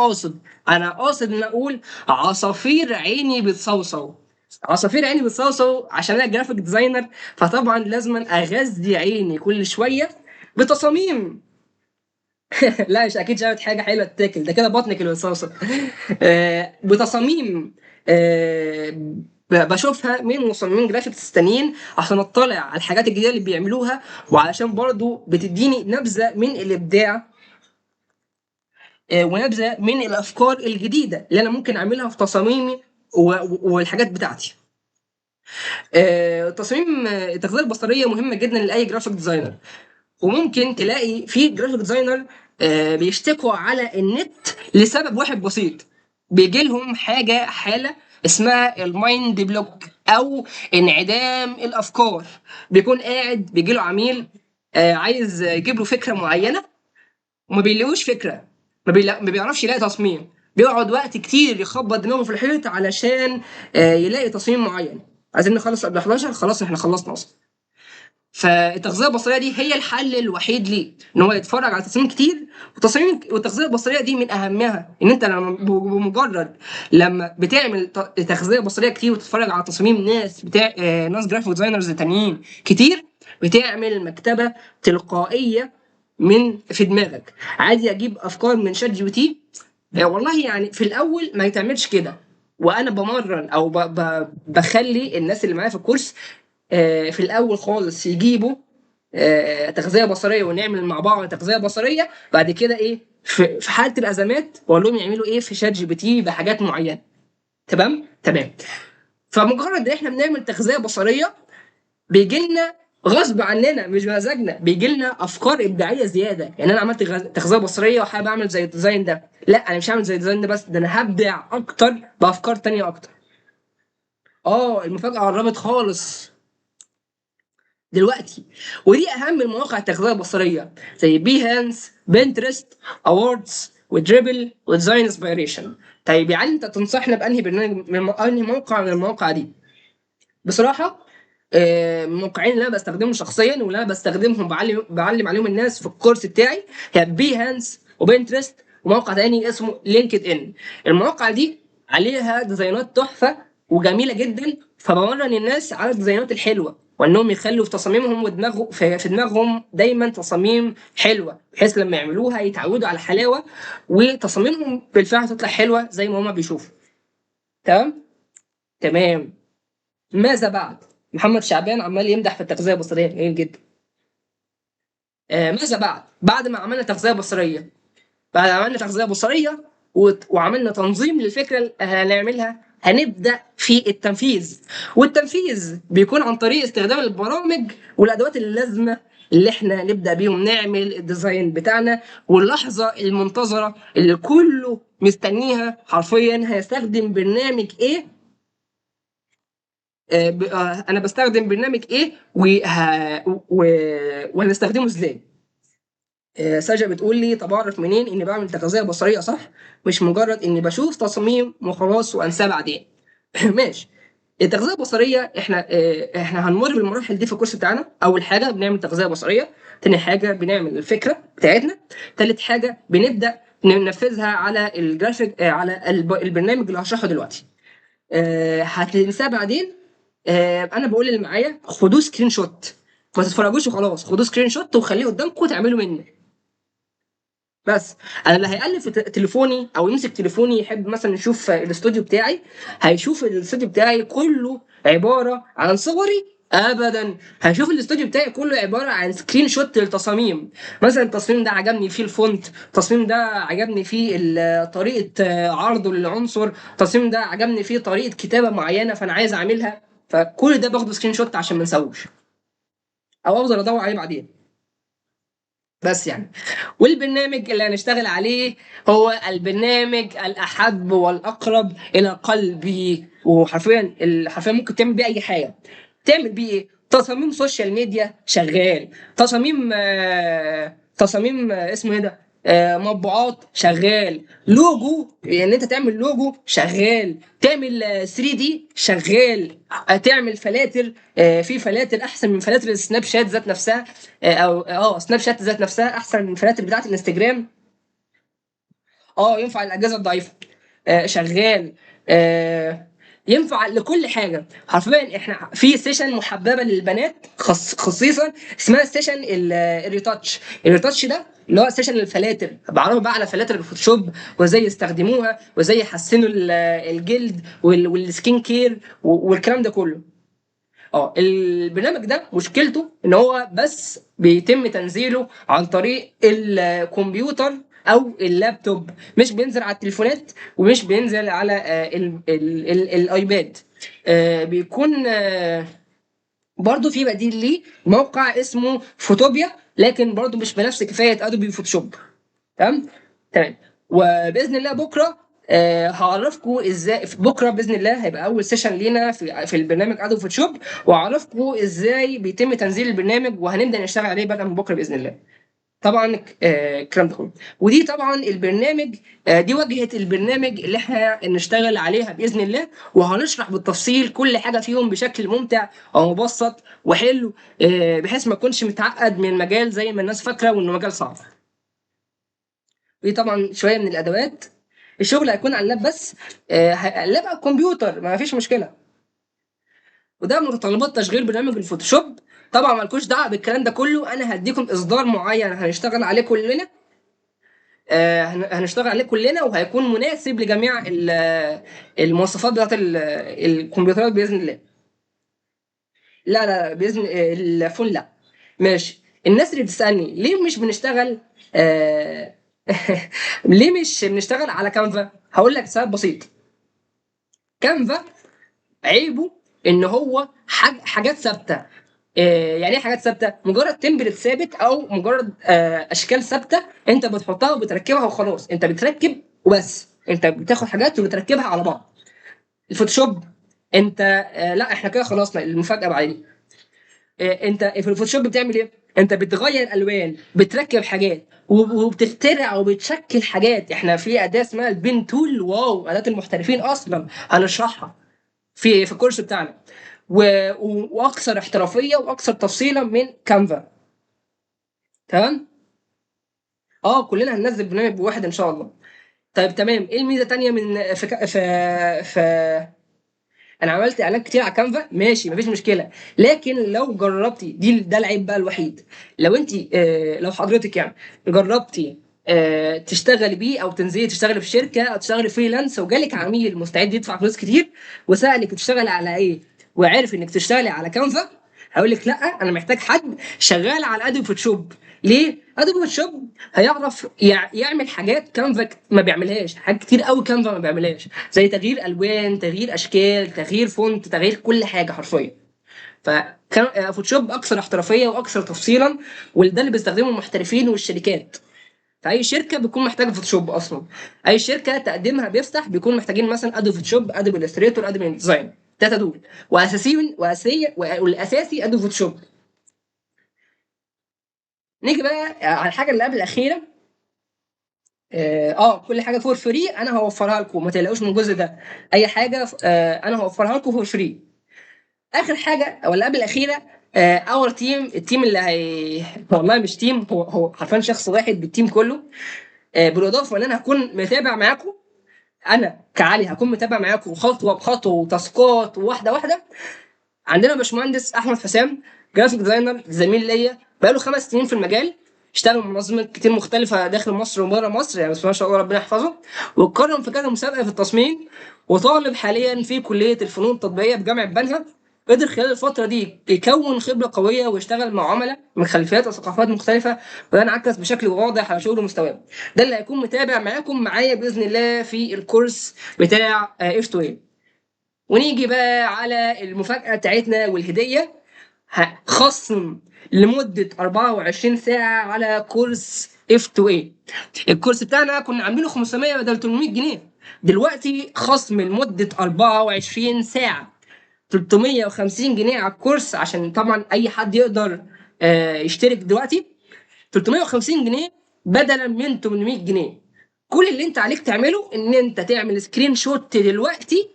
Speaker 1: قاصد ان اقول عصافير عيني بتصوصو. عصافير عيني بتصوصو عشان انا جرافيك ديزاينر، فطبعا لازم اغذي عيني كل شويه بتصاميم. لا مش اكيد شافت حاجه حلوه تتاكل، ده كده بطنك اللي بتصوصو. بتصاميم، آه، بشوفها من مصممين جرافيكس تانيين عشان اطلع على الحاجات الجديده اللي بيعملوها، وعلشان برضو بتديني نبذه من الابداع، ونبذه من الافكار الجديده اللي انا ممكن اعملها في تصاميمي والحاجات بتاعتي. تصميم التغذيه البصريه مهمه جدا لاي جرافيك ديزاينر. وممكن تلاقي في جرافيك ديزاينر بيشتكوا على النت لسبب واحد بسيط. بيجي لهم حاله اسمها المايند بلوك او انعدام الافكار. بيكون قاعد بيجي له عميل عايز يجيب له فكره معينه وما بيلاقوش فكره. ما بيعرفش يلاقي تصميم. بيقعد وقت كتير يخبط دماغه في الحيط علشان يلاقي تصميم معين. عايزين نخلص قبل 11، خلاص احنا خلصنا اصلا. فالتغذيه البصريه دي هي الحل الوحيد ليه ان هو يتفرج على تصاميم كتير. والتغذيه البصريه دي من اهمها ان انت لما بمجرد لما بتعمل تغذيه بصريه كتير وتتفرج على تصاميم ناس بتاع ناس جرافيك ديزاينرز تانيين كتير، بتعمل مكتبه تلقائيه في دماغك. عادي اجيب افكار من شات جي بي تي. والله يعني في الاول ما يتعملش كده. وانا بمرن او بخلي الناس اللي معايا في الكورس في الاول خالص يجيبوا تغذيه بصريه ونعمل مع بعض تغذيه بصريه. بعد كده ايه في حاله الازمات بقول لهم يعملوا ايه في شات جي بي تي بحاجات معينه. تمام تمام. فمجرد ان احنا بنعمل تغذيه بصريه بيجي لنا غصب عننا مش بمزاجنا بيجي لنا افكار ابداعيه زياده. يعني انا عملت تغذيه بصريه وحابب اعمل زي الديزاين ده، لا انا مش هعمل زي الديزاين ده بس، ده انا هبدع اكتر بافكار تانية اكتر. المفاجاه قربت خالص دلوقتي. ودي اهم المواقع التغذيه البصريه زي بيهانس، بنترست، اووردز، ودريبل، وديزاين انسبيريشن. طيب يعني انت تنصحنا بانهي برنامج من انهي موقع من المواقع دي؟ بصراحه الموقعين اللي انا بستخدمهم شخصيا واللي انا بستخدمهم بعلم عليهم الناس في الكورس بتاعي هي بيهانس وبنترست وموقع تاني اسمه لينكد ان. المواقع دي عليها ديزاينات تحفه وجميله جدا، فبمرن الناس على الديزاينات الحلوه وانهم يخلوا في تصاميمهم ودماغه في دماغهم دايما تصاميم حلوه بحيث لما يعملوها يتعودوا على الحلاوه وتصاميمهم بالفعل تطلع حلوه زي ما هما بيشوفوا. تمام تمام. ماذا بعد؟ محمد شعبان عمال يمدح في التغذيه البصريه، جميل جدا. ماذا بعد ما عملنا تغذيه بصريه؟ بعد ما عملنا تغذيه بصريه وعملنا تنظيم للفكره اللي هنعملها، هنبدا في التنفيذ. والتنفيذ بيكون عن طريق استخدام البرامج والادوات اللازمه اللي احنا نبدا بيهم نعمل الديزاين بتاعنا. واللحظه المنتظره اللي كله مستنيها حرفيا، هيستخدم برنامج ايه انا بستخدم برنامج ايه وهنستخدمه ازاي. ساجا بتقول لي طب اعرف منين اني بعمل تغذيه بصريه صح، مش مجرد اني بشوف تصاميم وخلاص وانساه بعدين. ماشي. التغذيه البصريه احنا هنمر بالمراحل دي في الكورس بتاعنا. اول حاجه بنعمل تغذيه بصريه، تاني حاجه بنعمل الفكره بتاعتنا، تالت حاجه بنبدا ننفذها على الجرافيك على البرنامج اللي هشرحه دلوقتي. هتنساه بعدين. انا بقول اللي معايا خدوه سكرين شوت، ما تتفرجوش وخلاص، خدوه سكرين شوت وخليه قدامكم وتعملوا منه. بس انا اللي هيقلب في تليفوني او يمسك تليفوني يحب مثلا يشوف الاستوديو بتاعي، هيشوف الاستوديو بتاعي كله عباره عن صوري؟ ابدا. هشوف الاستوديو بتاعي كله عباره عن سكرين شوت للتصاميم. مثلا التصميم ده عجبني فيه الفونت، التصميم ده عجبني فيه طريقه عرضه للعنصر، التصميم ده عجبني فيه طريقه كتابه معينه فانا عايز اعملها. فكل ده باخده سكرين شوت عشان ما نسوش او افضل ادور عليه بعدين. بس يعني. والبرنامج اللي هنشتغل عليه هو البرنامج الأحب والأقرب إلى قلبي، وحرفيا حرفيا ممكن تعمل بيه أي حاجة. تعمل بيه إيه؟ تصاميم سوشيال ميديا شغال، تصاميم اسمه إيه ده؟ مطبوعات شغال، لوجو يعني انت تعمل لوجو شغال، تعمل 3 دي شغال، تعمل فلاتر في فلاتر احسن من فلاتر السناب شات ذات نفسها. او سناب شات ذات نفسها احسن من الفلاتر بتاعت الانستجرام. ينفع الاجهزه الضعيفه شغال. آه ينفع لكل حاجه حرفيا. احنا في سيشن محببه للبنات خصيصا اسمها سيشن الريتاتش. الريتاتش ده اللي هو سيشن الفلاتر، بعرفهم بقى على فلاتر الفوتوشوب وازاي يستخدموها وازاي يحسنوا الجلد والسكين كير والكلام ده كله. البرنامج ده مشكلته ان هو بس بيتم تنزيله عن طريق الكمبيوتر او اللابتوب، مش بينزل على التليفونات ومش بينزل على الايباد. بيكون برضو في بديل ليه، موقع اسمه فوتوبيا، لكن برضو مش بنفس كفايه ادوبي فوتوشوب. تمام. تمام. وباذن الله بكره هعرفكم ازاي، بكره باذن الله هيبقى اول سيشن لينا في البرنامج ادوبي فوتوشوب، وهعرفكم ازاي بيتم تنزيل البرنامج، وهنبدا نشتغل عليه بدءا من بكره باذن الله. طبعا الكلام ده كله. ودي طبعا البرنامج، دي واجهه البرنامج اللي احنا نشتغل عليها باذن الله، وهنشرح بالتفصيل كل حاجه فيهم بشكل ممتع او مبسط وحلو، بحيث ما يكونش متعقد من المجال زي ما الناس فاكره وانه مجال صعب. ودي طبعا شويه من الادوات. الشغل هيكون على اللاب بس، اللاب او الكمبيوتر ما فيش مشكله. وده متطلبات تشغيل برنامج الفوتوشوب. طبعا مالكوش دعوه بالكلام ده كله، انا هديكم اصدار معين هنشتغل عليه كلنا، هنشتغل عليه كلنا، وهيكون مناسب لجميع المواصفات بتاعت الكمبيوترات باذن الله. لا باذن الفون لا. ماشي. الناس اللي بتسالني ليه مش بنشتغل آه ليه مش بنشتغل على كانفا، هقول لك سبب بسيط. كانفا عيبه ان هو حاجات ثابته. يعني ايه حاجات ثابته؟ مجرد تمبلت ثابت، او مجرد اشكال ثابته انت بتحطها وبتركبها وخلاص، انت بتركب وبس، انت بتاخد حاجات وبتركبها على بعض. الفوتوشوب انت لا، احنا كده خلصنا المفاجاه بعدين. انت في الفوتوشوب بتعمل ايه؟ انت بتغير الوان، بتركب حاجات، وبتخترع وبتشكل حاجات. احنا في اداه اسمها البين تول، واو، اداه المحترفين اصلا، هنشرحها في الكورس بتاعنا، واكثر احترافيه واكثر تفصيلا من كانفا. تمام. كلنا هننزل برنامج واحد ان شاء الله. طيب تمام. ايه الميزه تانية من في انا عملت اعلانات كتير على كانفا، ماشي مفيش مشكله، لكن لو جربتي ده العيب بقى الوحيد. لو انت لو حضرتك يعني جربتي تشتغلي بيه، او تنزلي تشتغلي في شركه، او تشتغلي فريلانس، وجالك عميل مستعد يدفع فلوس كتير وسالك تشتغلي على ايه، وعرف انك تشتغلي على كانفا، هقول لك لا، انا محتاج حد شغال على ادوبي فوتوشوب. ليه؟ ادوبي فوتوشوب هيعرف يعمل حاجات كانفا ما بيعملهاش، حاجات كتير قوي كانفا ما بيعملهاش، زي تغيير الوان، تغيير اشكال، تغيير فونت، تغيير كل حاجه حرفيا. فكان فوتوشوب اكثر احترافيه واكثر تفصيلا، وده اللي بيستخدمه المحترفين والشركات. فاي شركه بتكون محتاجه فوتوشوب اصلا، اي شركه تقديمها بيفتح بيكون محتاجين مثلا ادوبي فوتوشوب، ادوبي الستريتور، ادوبي ديزاين، التلاته دول، واساسي والاساسي ادوبي فوتوشوب. نيجي بقى على الحاجه اللي قبل الاخيره. كل حاجه فور فري انا هوفرها لكم، ما تقلقوش من الجزء ده. اي حاجه انا هوفرها لكم فور فري. اخر حاجه ولا قبل الاخيره، اور تيم، التيم اللي والله مش تيم، هو حرفيا شخص واحد بالتيم كله. بالاضافه ان انا هكون متابع معاكم، انا كعلي هكون متابع معاكم خطوه بخطوه وتاسكات وواحده واحده. عندنا باشمهندس احمد حسام، جرافيك ديزاينر زميل ليا، بقاله 5 سنين في المجال، اشتغل في منظمات كتير مختلفه داخل مصر وبره مصر، يعني بس ما شاء الله ربنا يحفظه، واتكرم في كذا مسابقه في التصميم، وطالب حاليا في كليه الفنون التطبيقيه بجامعه بنها. قدر خلال الفتره دي يكون خبره قويه ويشتغل مع عملاء من خلفيات وثقافات مختلفه، وده انعكس بشكل واضح على شغله ومستواه. ده اللي هيكون متابع معاكم معايا باذن الله في الكورس بتاع اف 2. ونيجي بقى على المفاجأة بتاعتنا والهدية. خصم لمدة 24 ساعة على كورس F2A. الكورس بتاعنا كنا عاملينه 500 بدل 800 جنيه، دلوقتي خصم لمدة 24 ساعة 350 جنيه على الكورس، عشان طبعا أي حد يقدر يشترك دلوقتي. 350 جنيه بدلا من 800 جنيه. كل اللي انت عليك تعمله ان انت تعمل سكرين شوت دلوقتي،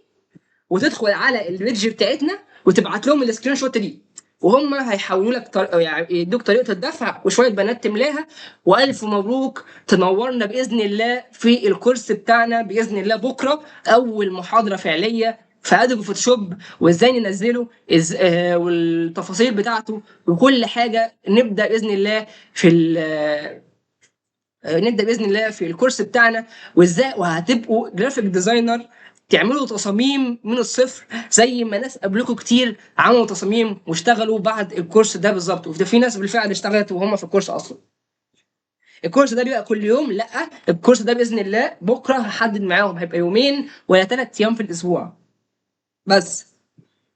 Speaker 1: وتدخل على البيدج بتاعتنا وتبعت لهم السكرين شوت دي، وهم هيحولوا لك يعني يدوك طريقه الدفع وشويه بيانات تملاها. والف مبروك، تنورنا باذن الله في الكورس بتاعنا باذن الله بكره، اول محاضره فعليه في ادوبي فوتوشوب، وازاي ننزله والتفاصيل بتاعته وكل حاجه. نبدا باذن الله في نبدا باذن الله في الكورس بتاعنا، وازاي وهتبقوا جرافيك ديزاينر، تعملوا تصاميم من الصفر زي ما ناس قبلكم كتير عملوا تصاميم واشتغلوا بعد الكورس ده بالظبط. وده في ناس بالفعل اشتغلت وهم في الكورس اصلا. الكورس ده بيبقى كل يوم؟ لا، الكورس ده باذن الله بكره هحدد معاهم هيبقى يومين ولا 3 ايام في الاسبوع بس.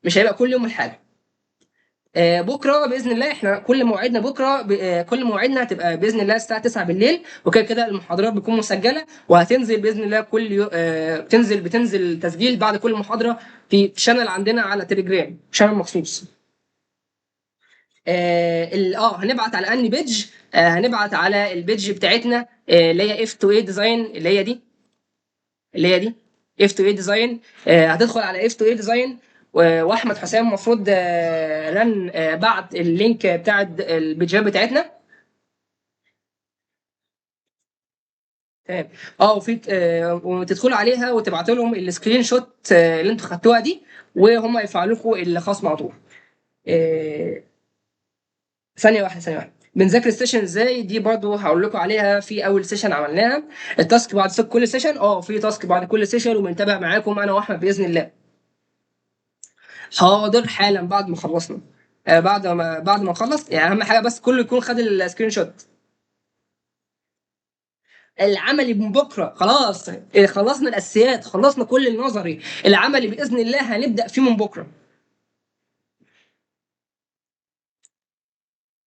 Speaker 1: مش هيبقى كل يوم الحاجه. بكره باذن الله احنا كل مواعيدنا بكره كل مواعيدنا هتبقى باذن الله الساعه 9 بالليل، وكده كده المحاضرات بتكون مسجله وهتنزل باذن الله كل بتنزل تسجيل بعد كل محاضره في شانل عندنا على تليجرام، شانل مخصوص. هنبعت على اني بيدج. هنبعت على البيدج بتاعتنا اللي هي اف تو اي ديزاين، اللي هي دي اف تو اي ديزاين. هتدخل على اف تو اي ديزاين، واحمد حسام المفروض رن بعت اللينك بتاع البيدجات بتاعتنا. تمام. وتدخلوا عليها وتبعتوا لهم السكرين شوت اللي انتوا خدتوها دي، وهم يفعلوا لكم الخصم على طول. آه، ثانية واحدة. بنذاكر السيشن ازاي؟ دي برضو هقول لكم عليها في اول سيشن عملناها. التاسك بعد كل سيشن، في تاسك بعد كل سيشن، وبنتابع معاكم انا واحمد باذن الله. حاضر حالا بعد ما خلصنا. بعد ما نخلص، يعني اهم حاجه بس كله يكون خد السكرين شوت. العملي من بكره خلاص. خلصنا الاساسيات، خلصنا كل النظري. العملي باذن الله هنبدا فيه من بكره.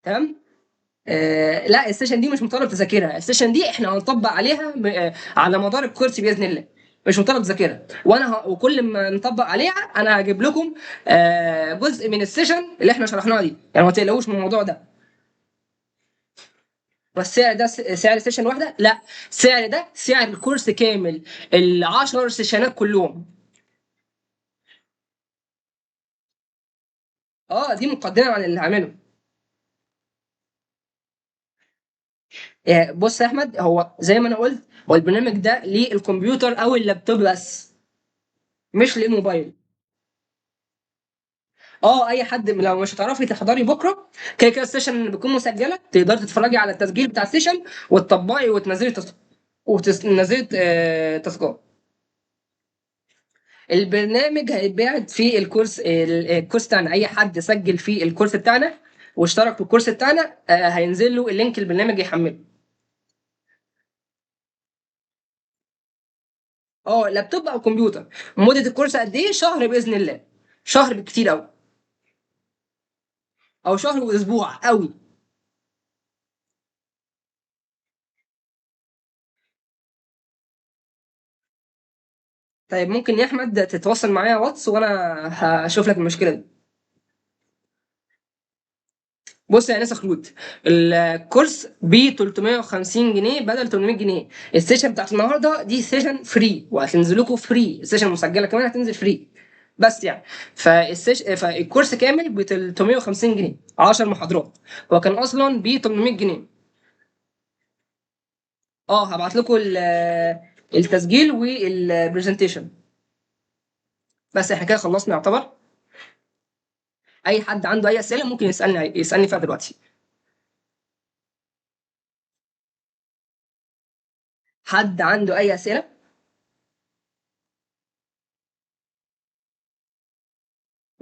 Speaker 1: تمام. لا، السيشن دي مش مطالب تذاكرها. السيشن دي احنا هنطبق عليها على مدار الكورس باذن الله. مش مطالب تذاكرها، وكل ما نطبق عليها انا هجيب لكم جزء من السيشن اللي احنا شرحناها دي، يعني ما تقلقوش من الموضوع ده. والسعر ده سعر سيشن واحده؟ لا، السعر ده سعر الكورس كامل، ال10 سيشنات كلهم. دي مقدمه عن اللي هعمله. بص يا احمد، هو زي ما انا قلت، هو البرنامج ده للكمبيوتر او اللابتوب بس، مش للموبايل. اي حد لو مش هتعرفي تحضري بكره، كده كده السيشن بتكون مسجله، تقدري تتفرجي على التسجيل بتاع السيشن وتطبقي وتنزلي وتنزلي تاسكات. البرنامج هيتباعت في الكورس بتاعنا. اي حد سجل في الكورس بتاعنا واشترك في الكورس بتاعنا هينزل له اللينك البرنامج يحمله. لابتوب او كمبيوتر. مده الكورس قد ايه؟ شهر باذن الله. شهر بالكتير قوي، او شهر واسبوع قوي. طيب ممكن يا احمد تتواصل معايا واتس وانا هشوف لك المشكله دي. بص يا انسه خلود، الكورس ب 350 جنيه بدل 800 جنيه. السيشن بتاعت النهارده دي سيشن فري، وهتنزل لكم فري. السيشن مسجله كمان هتنزل فري. بس يعني فالكورس كامل ب 350 جنيه 10 محاضرات. هو كان اصلا ب 800 جنيه. هبعت لكم التسجيل والبرزنتيشن. بس احنا كده خلصنا يعتبر. اي حد عنده اي اسئله ممكن يسالني فيها دلوقتي. حد عنده اي اسئله؟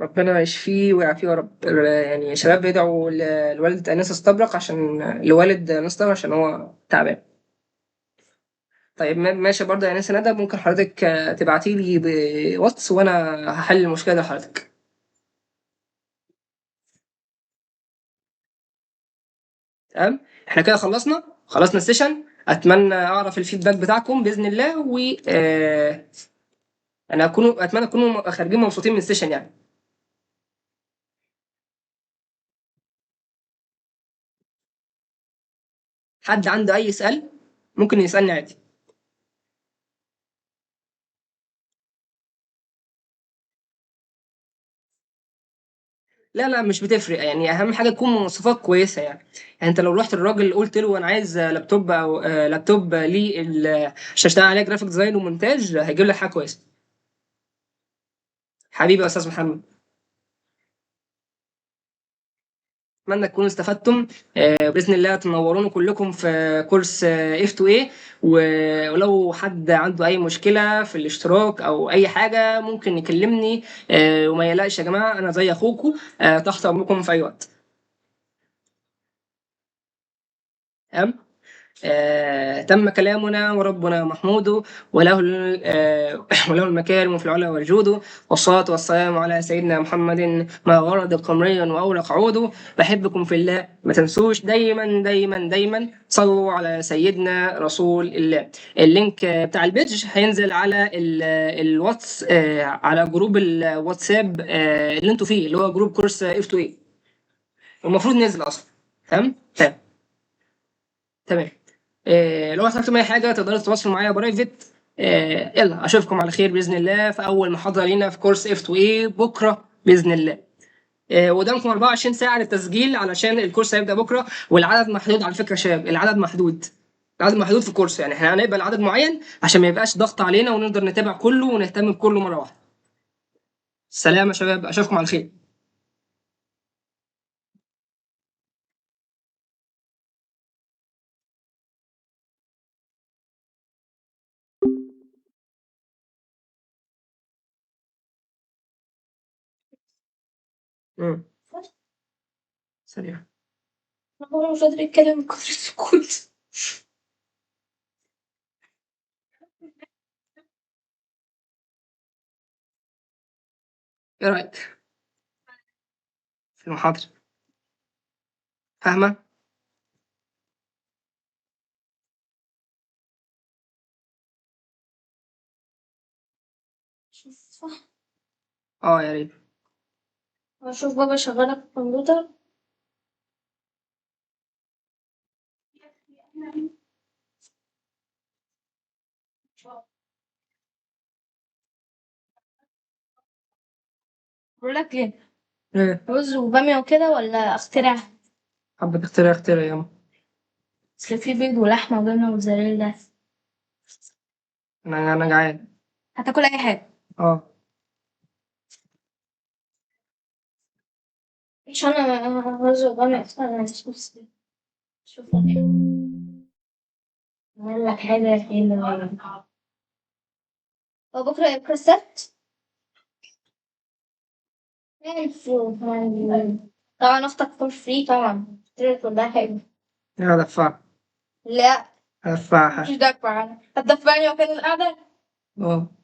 Speaker 1: ربنا يشفيه ويعافيه يا رب. يعني يا شباب بيدعوا لوالدة أنيس استبرق، لوالد أنيس استبرق عشان هو تعبان. طيب ماشي برضه يا أنسة ندى، ممكن حضرتك تبعتي لي بواتس وأنا هحل المشكلة دي لحضرتك. تمام. احنا كده خلصنا السيشن. أتمنى أعرف الفيدباك بتاعكم بإذن الله، و أتمنى تكونوا خارجين مبسوطين من السيشن يعني. حد عنده أي سؤال ممكن يسألني عادي. لا لا، مش بتفرق يعني. اهم حاجه تكون مواصفات كويسه يعني انت لو رحت للراجل قلت له انا عايز لابتوب، او لابتوب ليه عشان اشتغل عليه جرافيك ديزاين ومونتاج، هيجيب لك حاجه كويسه. حبيبي يا استاذ محمد، اتمنى تكونوا استفدتم. باذن الله تنوروني كلكم في كورس اف تو اي. ولو حد عنده اي مشكله في الاشتراك او اي حاجه ممكن يكلمني. وما يقلقش يا جماعه، انا زي اخوكم تحت امركم في اي وقت. تمام. تم كلامنا وربنا محمود، وله المكارم في العلا والجود، والصلاة والسلام على سيدنا محمد ما ورد قمريا وأورق عود. بحبكم في الله، ما تنسوش دايما دايما دايما صلوا على سيدنا رسول الله. اللينك بتاع البيج هينزل على الواتس، على جروب الواتساب اللي انتوا فيه، اللي هو جروب كورس اف 2 اي. المفروض نزل اصلا. تمام تمام تمام. لو احتجتم اي حاجه تقدروا تتواصلوا معايا برايفت. يلا اشوفكم على خير باذن الله في اول محاضره لينا في كورس اف 2 اي بكره باذن الله. قدامكم 24 ساعه للتسجيل علشان الكورس هيبدا بكره، والعدد محدود على فكره يا شباب، العدد محدود. العدد محدود في الكورس، يعني احنا هنقبل عدد معين عشان ما يبقاش ضغط علينا ونقدر نتابع كله ونهتم بكله مره واحده. سلام يا شباب، اشوفكم على خير. مم. سلام. هو مش قادر يتكلم من كتر السكوت. ايه رايك في المحاضره؟ فاهمه؟ صح. اه يا ريت. اشوف بابا شغالة في الكمبيوتر. بقول لك ايه، رز وبامية وكده ولا اخترع؟ حبة اخترع اخترع يا ماما. اصل في بيض ولحمة وجبنة وموتزاريلا. انا جعان. هتاكل اي حاجة؟ اه. مش انا رز وبامية اصلا، انا مش نفسي. شوف لك اعمل لك حاجة حلوة. هو بكرة يبقى السبت. طبعا اختك فور فري طبعا، قلت كلها حلو. يا دفع. لا. هدفعها. مش دفع، هتدفعني وكده القعدة. اه.